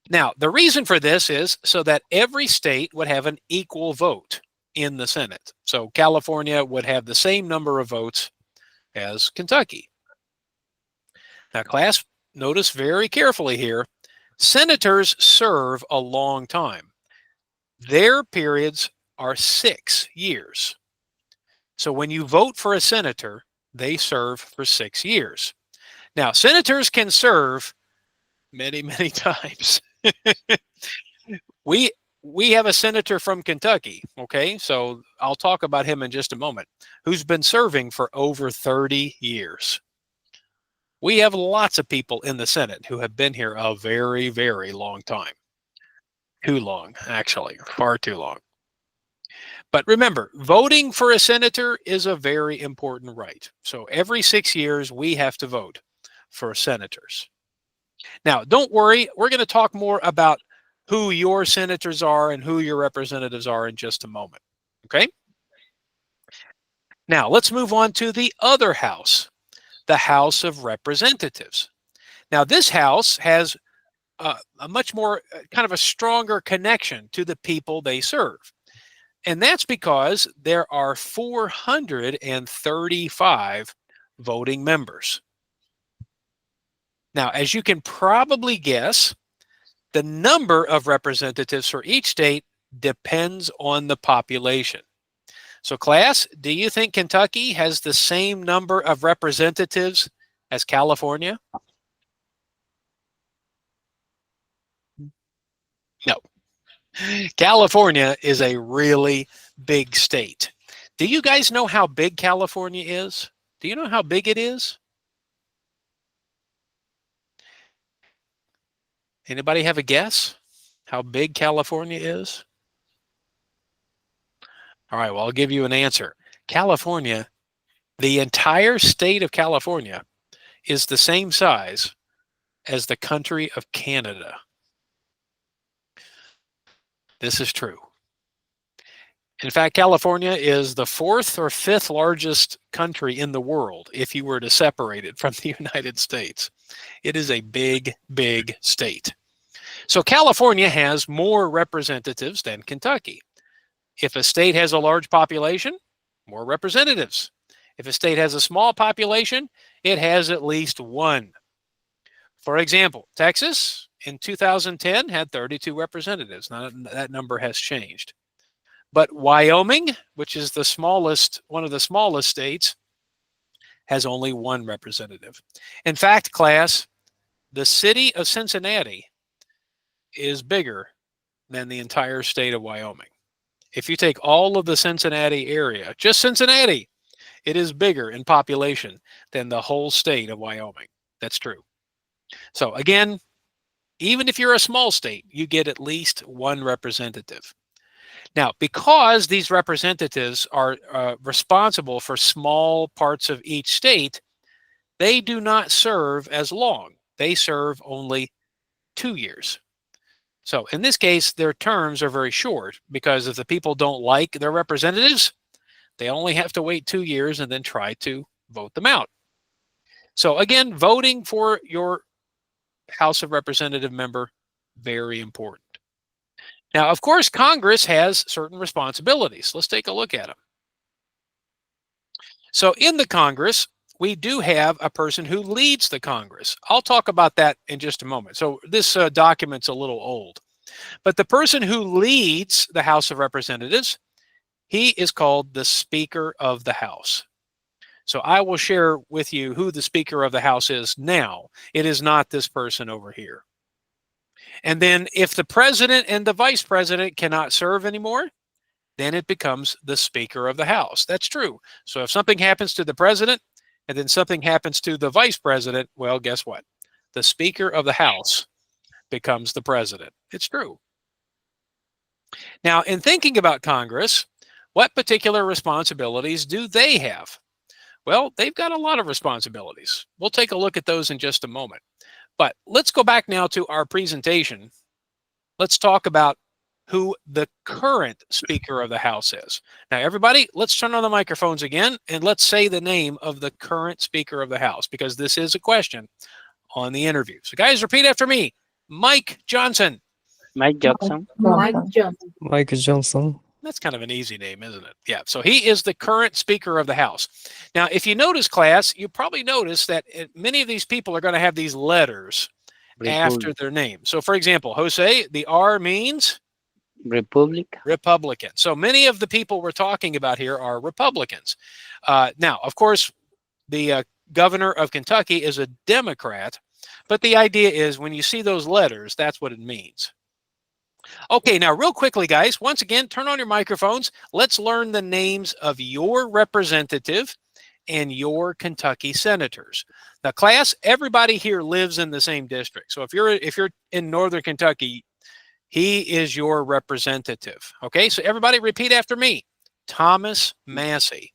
Now, the reason for this is so that every state would have an equal vote in the Senate. So California would have the same number of votes as Kentucky. Now, class, notice very carefully here. Senators serve a long time. Their periods are 6 years. So when you vote for a senator, they serve for 6 years. Now, senators can serve many, many times. We have a senator from Kentucky, okay? So I'll talk about him in just a moment, who's been serving for over 30 years. We have lots of people in the Senate who have been here a very, very long time. Too long, actually, far too long. But remember, voting for a senator is a very important right. So every 6 years, we have to vote for senators. Now, don't worry, we're going to talk more about who your senators are and who your representatives are in just a moment. Okay? Now, let's move on to the other house, the House of Representatives. Now, this house has a much more kind of a stronger connection to the people they serve. And that's because there are 435 voting members. Now, as you can probably guess, the number of representatives for each state depends on the population. So, class, do you think Kentucky has the same number of representatives as California? No. California is a really big state. Do you guys know how big California is? Do you know how big it is? Anybody have a guess how big California is? All right, well, I'll give you an answer. California, the entire state of California, is the same size as the country of Canada. This is true. In fact, California is the 4th or 5th largest country in the world if you were to separate it from the United States. It is a big, big state. So California has more representatives than Kentucky. If a state has a large population, more representatives. If a state has a small population, it has at least one. For example, Texas in 2010 had 32 representatives. Now, that number has changed. But Wyoming, which is the smallest, one of the smallest states, has only one representative. In fact, class, the city of Cincinnati is bigger than the entire state of Wyoming. If you take all of the Cincinnati area, just Cincinnati, it is bigger in population than the whole state of Wyoming. That's true. So again, even if you're a small state, you get at least one representative. Now, because these representatives are responsible for small parts of each state, they do not serve as long. They serve only 2 years. So in this case, their terms are very short because if the people don't like their representatives, they only have to wait 2 years and then try to vote them out. So again, voting for your House of Representative member, very important. Now, of course, Congress has certain responsibilities. Let's take a look at them. So in the Congress, we do have a person who leads the Congress. I'll talk about that in just a moment. So this document's a little old. But the person who leads the House of Representatives, he is called the Speaker of the House. So I will share with you who the Speaker of the House is now. It is not this person over here. And then if the president and the vice president cannot serve anymore, then it becomes the Speaker of the House. That's true. So if something happens to the president and then something happens to the vice president, well, guess what? The Speaker of the House becomes the president. It's true. Now, in thinking about Congress, what particular responsibilities do they have? Well, they've got a lot of responsibilities. We'll take a look at those in just a moment. But let's go back now to our presentation. Let's talk about who the current Speaker of the House is. Now, everybody, let's turn on the microphones again, and let's say the name of the current Speaker of the House, because this is a question on the interview. So, guys, repeat after me. Mike Johnson. Mike Jackson. Mike Johnson. Mike Johnson. That's kind of an easy name, isn't it? Yeah. So he is the current Speaker of the House. Now, if you notice, class, you probably notice that many of these people are going to have these letters after their name. So, for example, Jose, the R means Republic. Republican. So many of the people we're talking about here are Republicans. Now, of course, the governor of Kentucky is a Democrat, but the idea is when you see those letters, that's what it means. Okay, now real quickly, guys, once again, turn on your microphones. Let's learn the names of your representative and your Kentucky senators. Now, class, everybody here lives in the same district. So if you're in Northern Kentucky, he is your representative. Okay, so everybody repeat after me. Thomas Massey.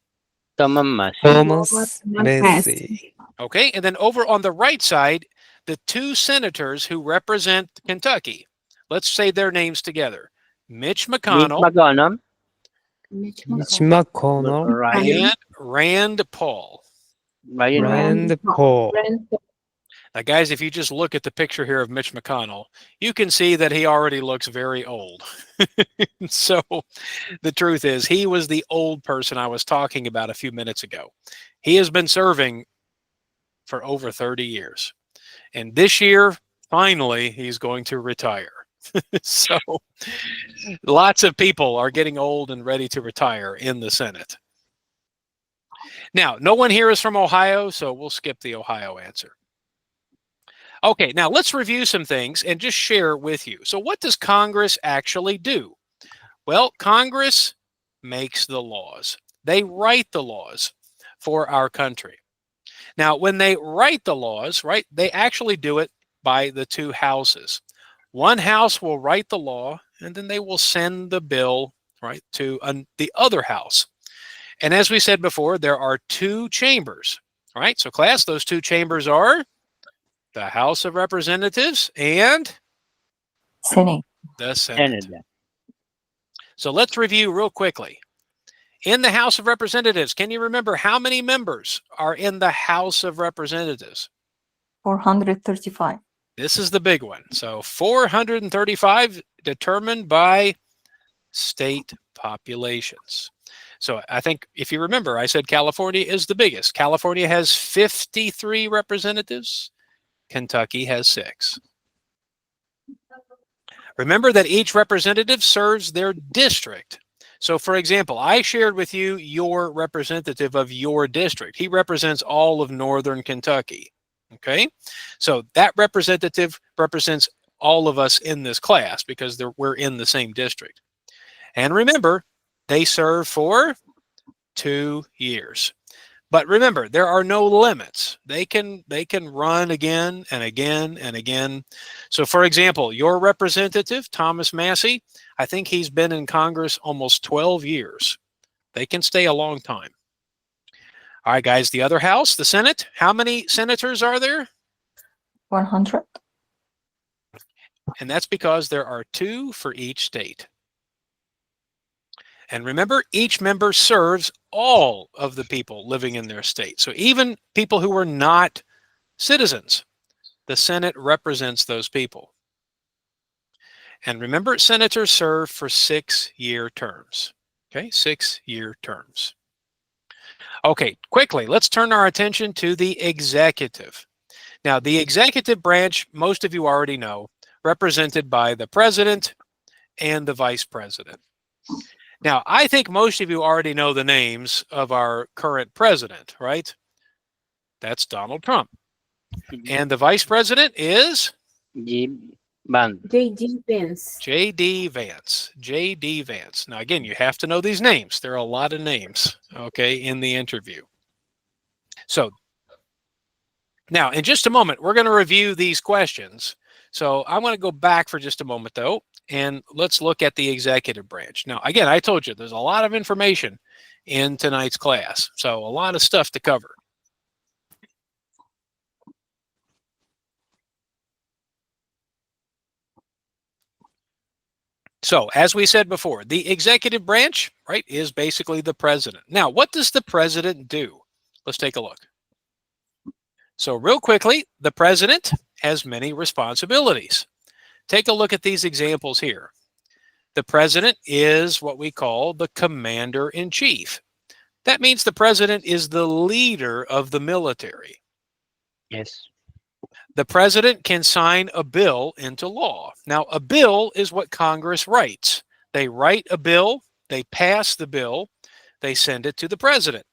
Thomas. Thomas Massey. Okay, and then over on the right side, the two senators who represent Kentucky. Let's say their names together. Mitch McConnell Mitch Mitch McConnell. McConnell. Ryan. and Rand Paul. Rand Paul. Now, guys, if you just look at the picture here of Mitch McConnell, you can see that he already looks very old. So the truth is, he was the old person I was talking about a few minutes ago. He has been serving for over 30 years. And this year, finally, he's going to retire. So lots of people are getting old and ready to retire in the Senate. Now, no one here is from Ohio, so we'll skip the Ohio answer. Okay, now let's review some things and just share with you. So what does Congress actually do? Well, Congress makes the laws. They write the laws for our country. Now, when they write the laws, right, they actually do it by the two houses. One house will write the law, and then they will send the bill, right, to the other house. And as we said before, there are two chambers, right? So class, those two chambers are the House of Representatives and Senate. the Senate. Canada. So let's review real quickly. In the House of Representatives, can you remember how many members are in the House of Representatives? 435. This is the big one. So 435 determined by state populations. So I think if you remember, I said California is the biggest. California has 53 representatives. Kentucky has 6. Remember that each representative serves their district. So for example, I shared with you your representative of your district. He represents all of Northern Kentucky. Okay, so that representative represents all of us in this class because we're in the same district. And remember, they serve for 2 years. But remember, there are no limits. They can run again and again and again. So for example, your representative, Thomas Massey, I think he's been in Congress almost 12 years. They can stay a long time. All right, guys, the other house, the Senate, how many senators are there? 100. And that's because there are 2 for each state. And remember, each member serves all of the people living in their state. So even people who are not citizens, the Senate represents those people. And remember, senators serve for 6-year terms. Okay, 6-year terms. Okay, quickly, let's turn our attention to the executive. Now, the executive branch, most of you already know, represented by the president and the vice president. Now, I think most of you already know the names of our current president, right? That's Donald Trump. And the vice president is? J.D. Vance. J.D. Vance. J.D. Vance. Now, again, you have to know these names. There are a lot of names, okay, in the interview. So, now, in just a moment, we're going to review these questions. So, I want to go back for just a moment, though, and let's look at the executive branch. Now, again, I told you there's a lot of information in tonight's class, so a lot of stuff to cover. So, as we said before, the executive branch, right, is basically the president. Now, what does the president do? Let's take a look. So, real quickly, the president has many responsibilities. Take a look at these examples here. The president is what we call the commander-in-chief. That means the president is the leader of the military. Yes. The president can sign a bill into law. Now, a bill is what Congress writes. They write a bill, they pass the bill, they send it to the president.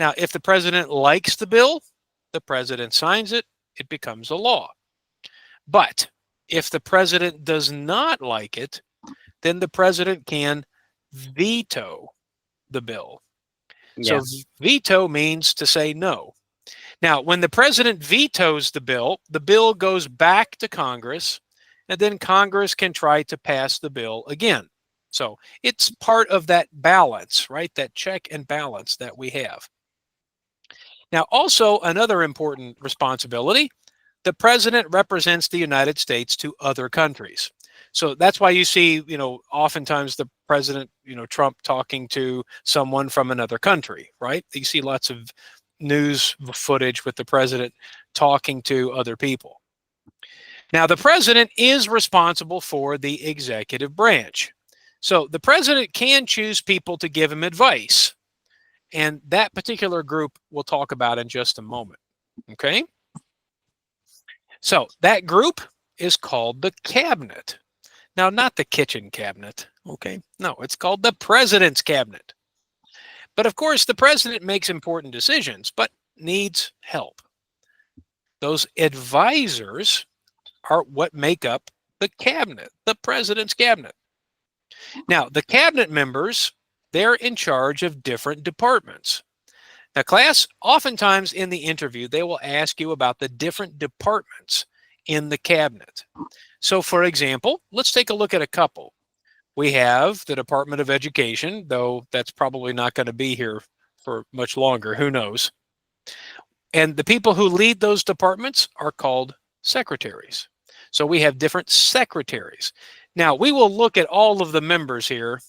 Now, if the president likes the bill, the president signs it, it becomes a law. But if the president does not like it, then the president can veto the bill. Yeah. So veto means to say no. Now, when the president vetoes the bill goes back to Congress, and then Congress can try to pass the bill again. So it's part of that balance, right? That check and balance that we have. Now, also another important responsibility, the president represents the United States to other countries. So that's why you see, oftentimes the president, Trump talking to someone from another country, right? You see lots of news footage with the president talking to other people. Now, the president is responsible for the executive branch. So the president can choose people to give him advice. And that particular group we'll talk about in just a moment. Okay? So that group is called the cabinet. Now, not the kitchen cabinet. Okay? No, it's called the president's cabinet. But of course, the president makes important decisions, but needs help. Those advisors are what make up the cabinet, the president's cabinet. Now, the cabinet members, they're in charge of different departments. Now, class, oftentimes in the interview, they will ask you about the different departments in the cabinet. So, for example, let's take a look at a couple. We have the Department of Education, though that's probably not going to be here for much longer. Who knows? And the people who lead those departments are called secretaries. So we have different secretaries. Now, we will look at all of the members here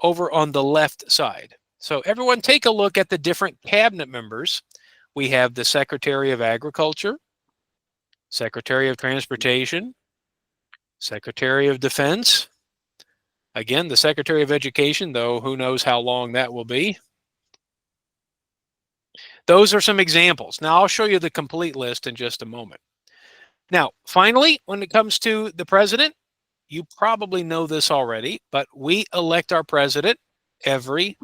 over on the left side. So everyone take a look at the different cabinet members. We have the Secretary of Agriculture, Secretary of Transportation, Secretary of Defense. Again, the Secretary of Education, though who knows how long that will be. Those are some examples. Now, I'll show you the complete list in just a moment. Now, finally, when it comes to the president, you probably know this already, but we elect our president every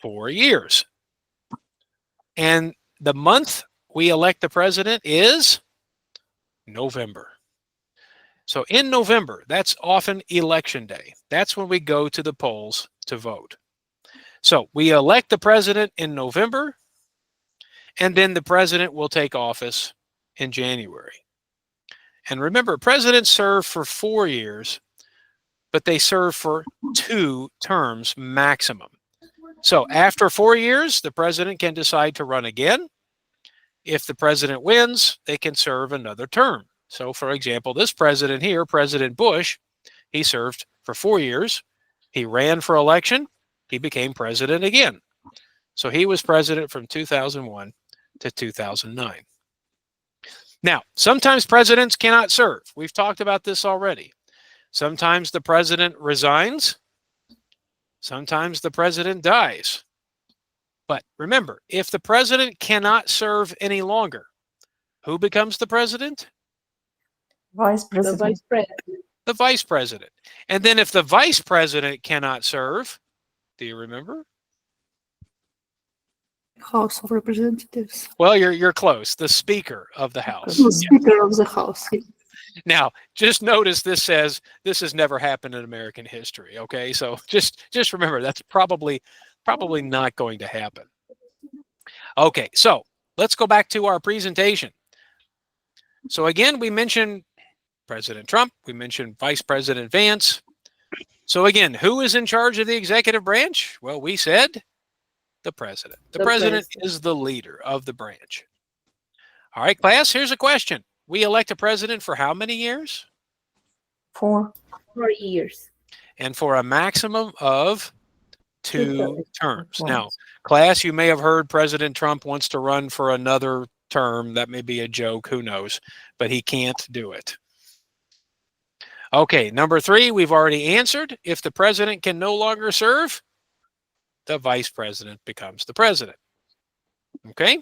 4 years. And the month we elect the president is November. So in November, that's often election day. That's when we go to the polls to vote. So we elect the president in November, and then the president will take office in January. And remember, presidents serve for 4 years, but they serve for 2 terms maximum. So after 4 years, the president can decide to run again. If the president wins, they can serve another term. So for example, this president here, President Bush, he served for 4 years. He ran for election. He became president again. So he was president from 2001 to 2009. Now, sometimes presidents cannot serve. We've talked about this already. Sometimes the president resigns. Sometimes the president dies. But remember, if the president cannot serve any longer, who becomes the president? Vice The President. vice president. The vice president. And then if the vice president cannot serve, do you remember? House of Representatives. Well, you're close. The Speaker of the House. The Speaker of the House. Now, just notice this says this has never happened in American history. Okay, so just remember that's probably not going to happen. Okay, so let's go back to our presentation. So again, we mentioned President Trump. We mentioned Vice President Vance. So again, who is in charge of the executive branch? Well, we said the president. The president is the leader of the branch. All right, class, here's a question. We elect a president for how many years? 4. 4 years. And for a maximum of 2 terms. Wow. Now, class, you may have heard President Trump wants to run for another term. That may be a joke, who knows, but he can't do it. Okay, number 3, we've already answered. If the president can no longer serve, the vice president becomes the president. Okay?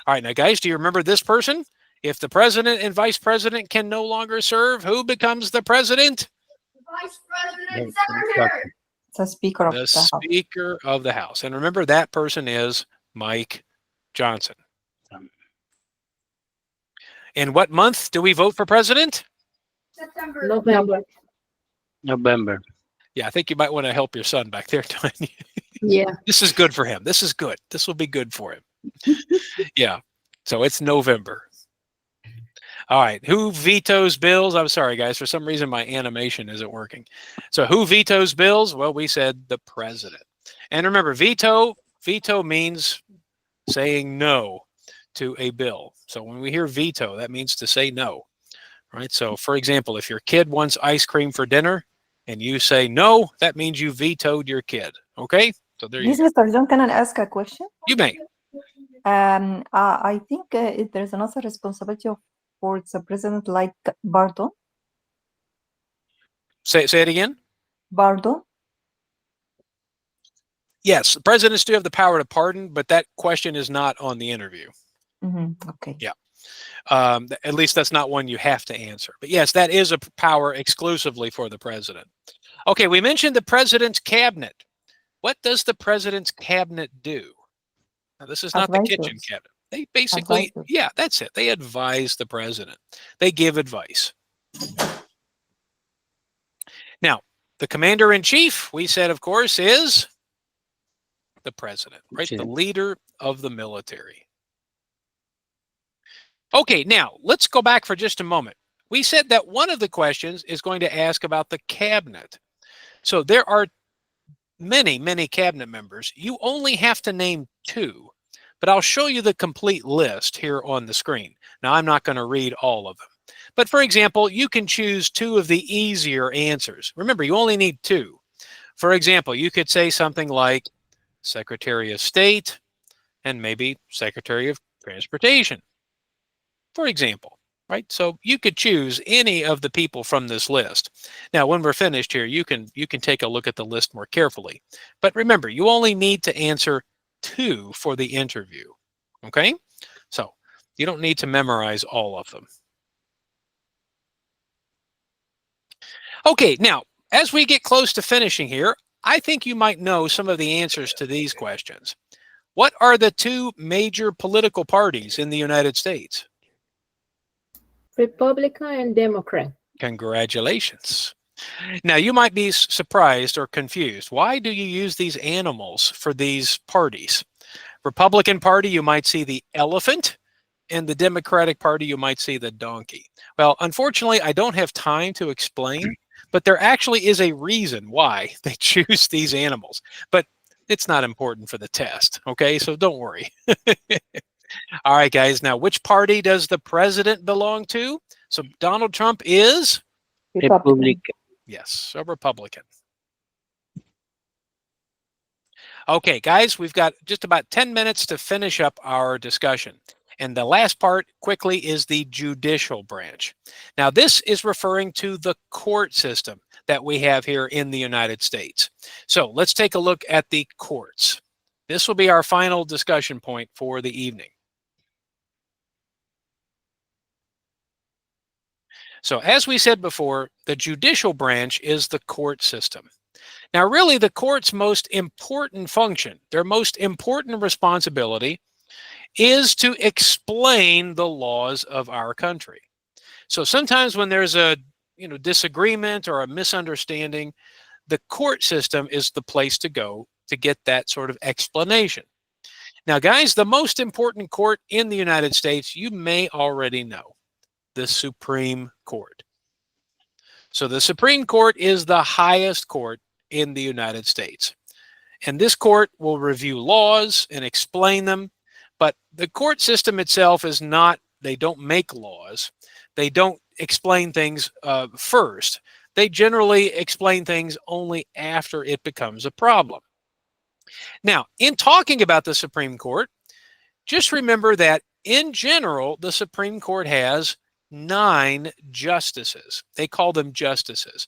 All right, now guys, do you remember this person? If the president and vice president can no longer serve, who becomes the president? Vice President The- Senator. The Speaker of The the House. Speaker of the House. And remember, that person is Mike Johnson. In what month do we vote for president? September. November. November. Yeah, I think you might want to help your son back there, Tony. Yeah. This is good for him. This is good. This will be good for him. Yeah. So it's November. All right. Who vetoes bills? I'm sorry, guys. For some reason, my animation isn't working. So who vetoes bills? Well, we said the president. And remember, veto means saying no to a bill. So when we hear veto, that means to say no. Right? So for example, if your kid wants ice cream for dinner and you say no, that means you vetoed your kid. Okay? So there you Please, go. Mr. John, can I ask a question? You may. I think there's another responsibility for the president, like pardon. Say it again. Pardon. Yes, presidents do have the power to pardon, but that question is not on the interview. Okay. Yeah. At least that's not one you have to answer. But yes, that is a power exclusively for the president. Okay, we mentioned the president's cabinet. What does the president's cabinet do? Now, this is not the kitchen Advisors. cabinet. They basically, Advisors. yeah, that's it. They advise the president. They give advice. Now, the commander-in-chief, we said, of course, is the president, right? The leader of the military. Okay, now let's go back for just a moment. We said that one of the questions is going to ask about the cabinet. So there are many, many cabinet members. You only have to name 2, but I'll show you the complete list here on the screen. Now, I'm not going to read all of them. But for example, you can choose 2 of the easier answers. Remember, you only need 2. For example, you could say something like Secretary of State and maybe Secretary of Transportation, for example, right? So you could choose any of the people from this list. Now, when we're finished here, you can take a look at the list more carefully. But remember, you only need to answer 2 for the interview, okay? So you don't need to memorize all of them. Okay, now, as we get close to finishing here, I think you might know some of the answers to these questions. What are the 2 major political parties in the United States? Republican and Democrat. Congratulations. Now, you might be surprised or confused. Why do you use these animals for these parties? Republican Party, you might see the elephant. In the Democratic Party, you might see the donkey. Well, unfortunately, I don't have time to explain, but there actually is a reason why they choose these animals. But it's not important for the test, okay? So don't worry. All right, guys. Now, which party does the president belong to? So Donald Trump is? Republic. Yes, a Republican. Okay, guys, we've got just about 10 minutes to finish up our discussion. And the last part, quickly, is the judicial branch. Now, this is referring to the court system that we have here in the United States. So let's take a look at the courts. This will be our final discussion point for the evening. So as we said before, the judicial branch is the court system. Now, really, the court's most important function, their most important responsibility, is to explain the laws of our country. So sometimes when there's a disagreement or a misunderstanding, the court system is the place to go to get that sort of explanation. Now, guys, the most important court in the United States, you may already know, the Supreme Court. So the Supreme Court is the highest court in the United States. And this court will review laws and explain them. But the court system itself is not, they don't make laws. They don't explain things first. They generally explain things only after it becomes a problem. Now, in talking about the Supreme Court, just remember that in general, the Supreme Court has 9 justices. They call them justices.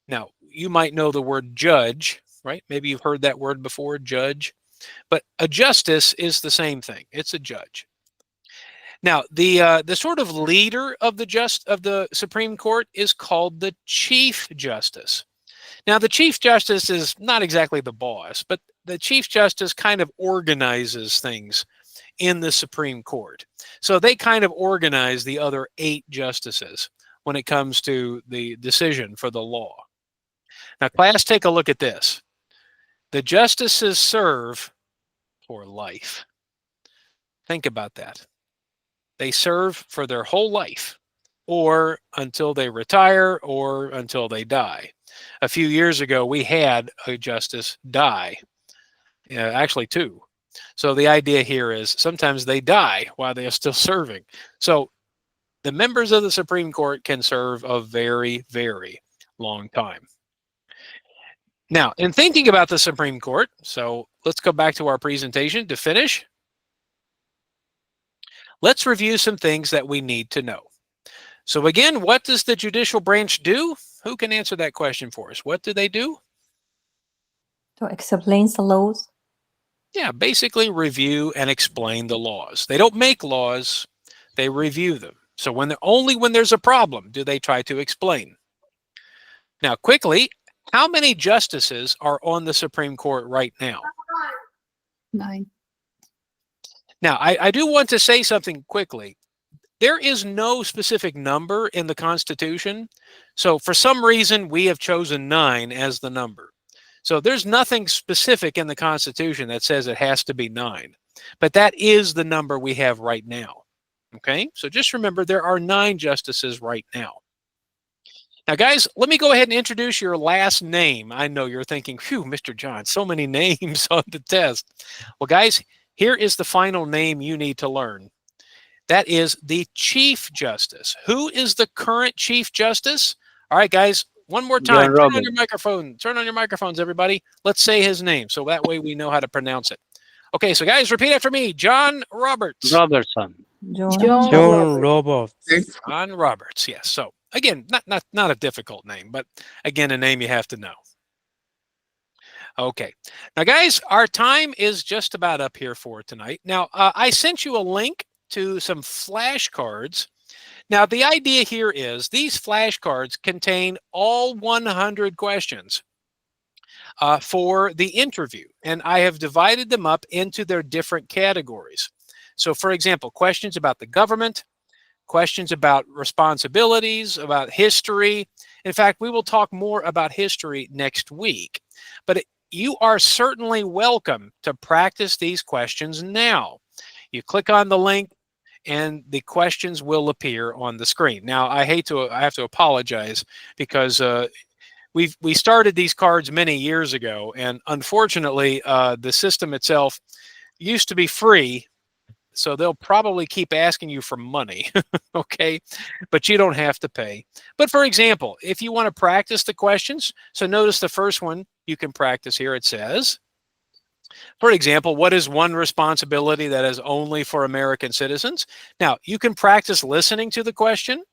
Now, you might know the word judge, right? Maybe you've heard that word before, judge. But a justice is the same thing. It's a judge. Now, the sort of leader of the Supreme Court is called the Chief Justice. Now, the Chief Justice is not exactly the boss, but the Chief Justice kind of organizes things in the Supreme Court. So they kind of organize the other 8 justices when it comes to the decision for the law. Now, class, take a look at this. The justices serve for life. Think about that. They serve for their whole life, or until they retire, or until they die. A few years ago, we had a justice die, actually 2. So the idea here is sometimes they die while they are still serving. So the members of the Supreme Court can serve a very, very long time. Now, in thinking about the Supreme Court, so let's go back to our presentation to finish. Let's review some things that we need to know. So again, what does the judicial branch do? Who can answer that question for us? What do they do? To explain the laws. Yeah, basically review and explain the laws. They don't make laws, they review them. So only when there's a problem do they try to explain. Now, quickly, how many justices are on the Supreme Court right now? 9. Now, I do want to say something quickly. There is no specific number in the Constitution. So for some reason, we have chosen 9 as the number. So there's nothing specific in the Constitution that says it has to be 9. But that is the number we have right now. Okay, so just remember there are 9 justices right now. Now, guys, let me go ahead and introduce your last name. I know you're thinking, phew, Mr. John, so many names on the test. Well, guys, here is the final name you need to learn. That is the Chief Justice. Who is the current Chief Justice? All right, guys, one more time. John Turn on Roberts. your microphone. Turn on your microphones, everybody. Let's say his name, so that way we know how to pronounce it. Okay, so guys, repeat after me. John Roberts. Robertson. John. John Roberts. John Roberts, yes. So again, not a difficult name, but again, a name you have to know. Okay. Now, guys, our time is just about up here for tonight. Now, I sent you a link to some flashcards. Now, the idea here is these flashcards contain all 100 questions for the interview, and I have divided them up into their different categories. So, for example, questions about the government, questions about responsibilities, about history. In fact, we will talk more about history next week. But you are certainly welcome to practice these questions now. You click on the link and the questions will appear on the screen. Now, I have to apologize because we started these cards many years ago, and unfortunately, the system itself used to be free, so they'll probably keep asking you for money, okay? But you don't have to pay. But for example, if you want to practice the questions, so notice the first one you can practice here. It says, for example, what is one responsibility that is only for American citizens? Now, you can practice listening to the question.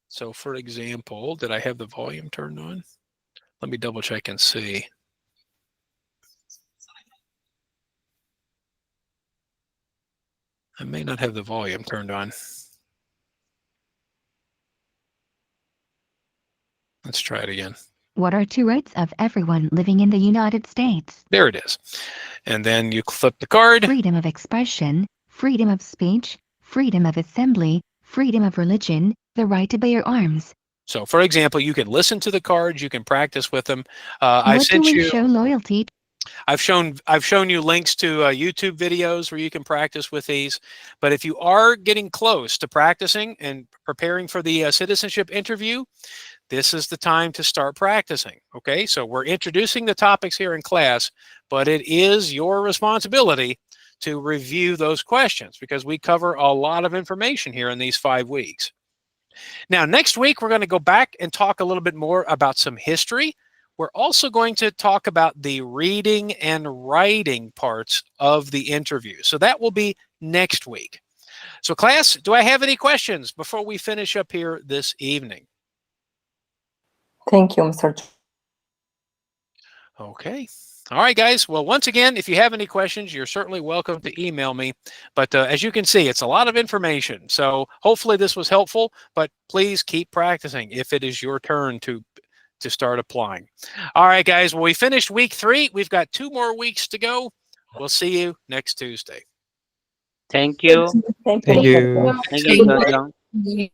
So for example, did I have the volume turned on? Let me double check and see. I may not have the volume turned on. Let's try it again. What are 2 rights of everyone living in the United States? There it is. And then you flip the card. Freedom of expression, freedom of speech, freedom of assembly, freedom of religion, the right to bear arms. So for example, you can listen to the cards, you can practice with them. What do we show loyalty? I've shown you links to YouTube videos where you can practice with these. But if you are getting close to practicing and preparing for the citizenship interview, this is the time to start practicing. Okay, so we're introducing the topics here in class, but it is your responsibility to review those questions because we cover a lot of information here in these 5 weeks. Now, next week, we're going to go back and talk a little bit more about some history. We're also going to talk about the reading and writing parts of the interview. So that will be next week. So class, do I have any questions before we finish up here this evening? Thank you, Mr. Okay. All right, guys. Well, once again, if you have any questions, you're certainly welcome to email me. But as you can see, it's a lot of information. So hopefully this was helpful, but please keep practicing if it is your turn to start applying. All right, guys. Well, we finished week 3. We've got 2 more weeks to go. We'll see you next Tuesday. Thank you. Thank Thank you. you. Thank you, Dodong.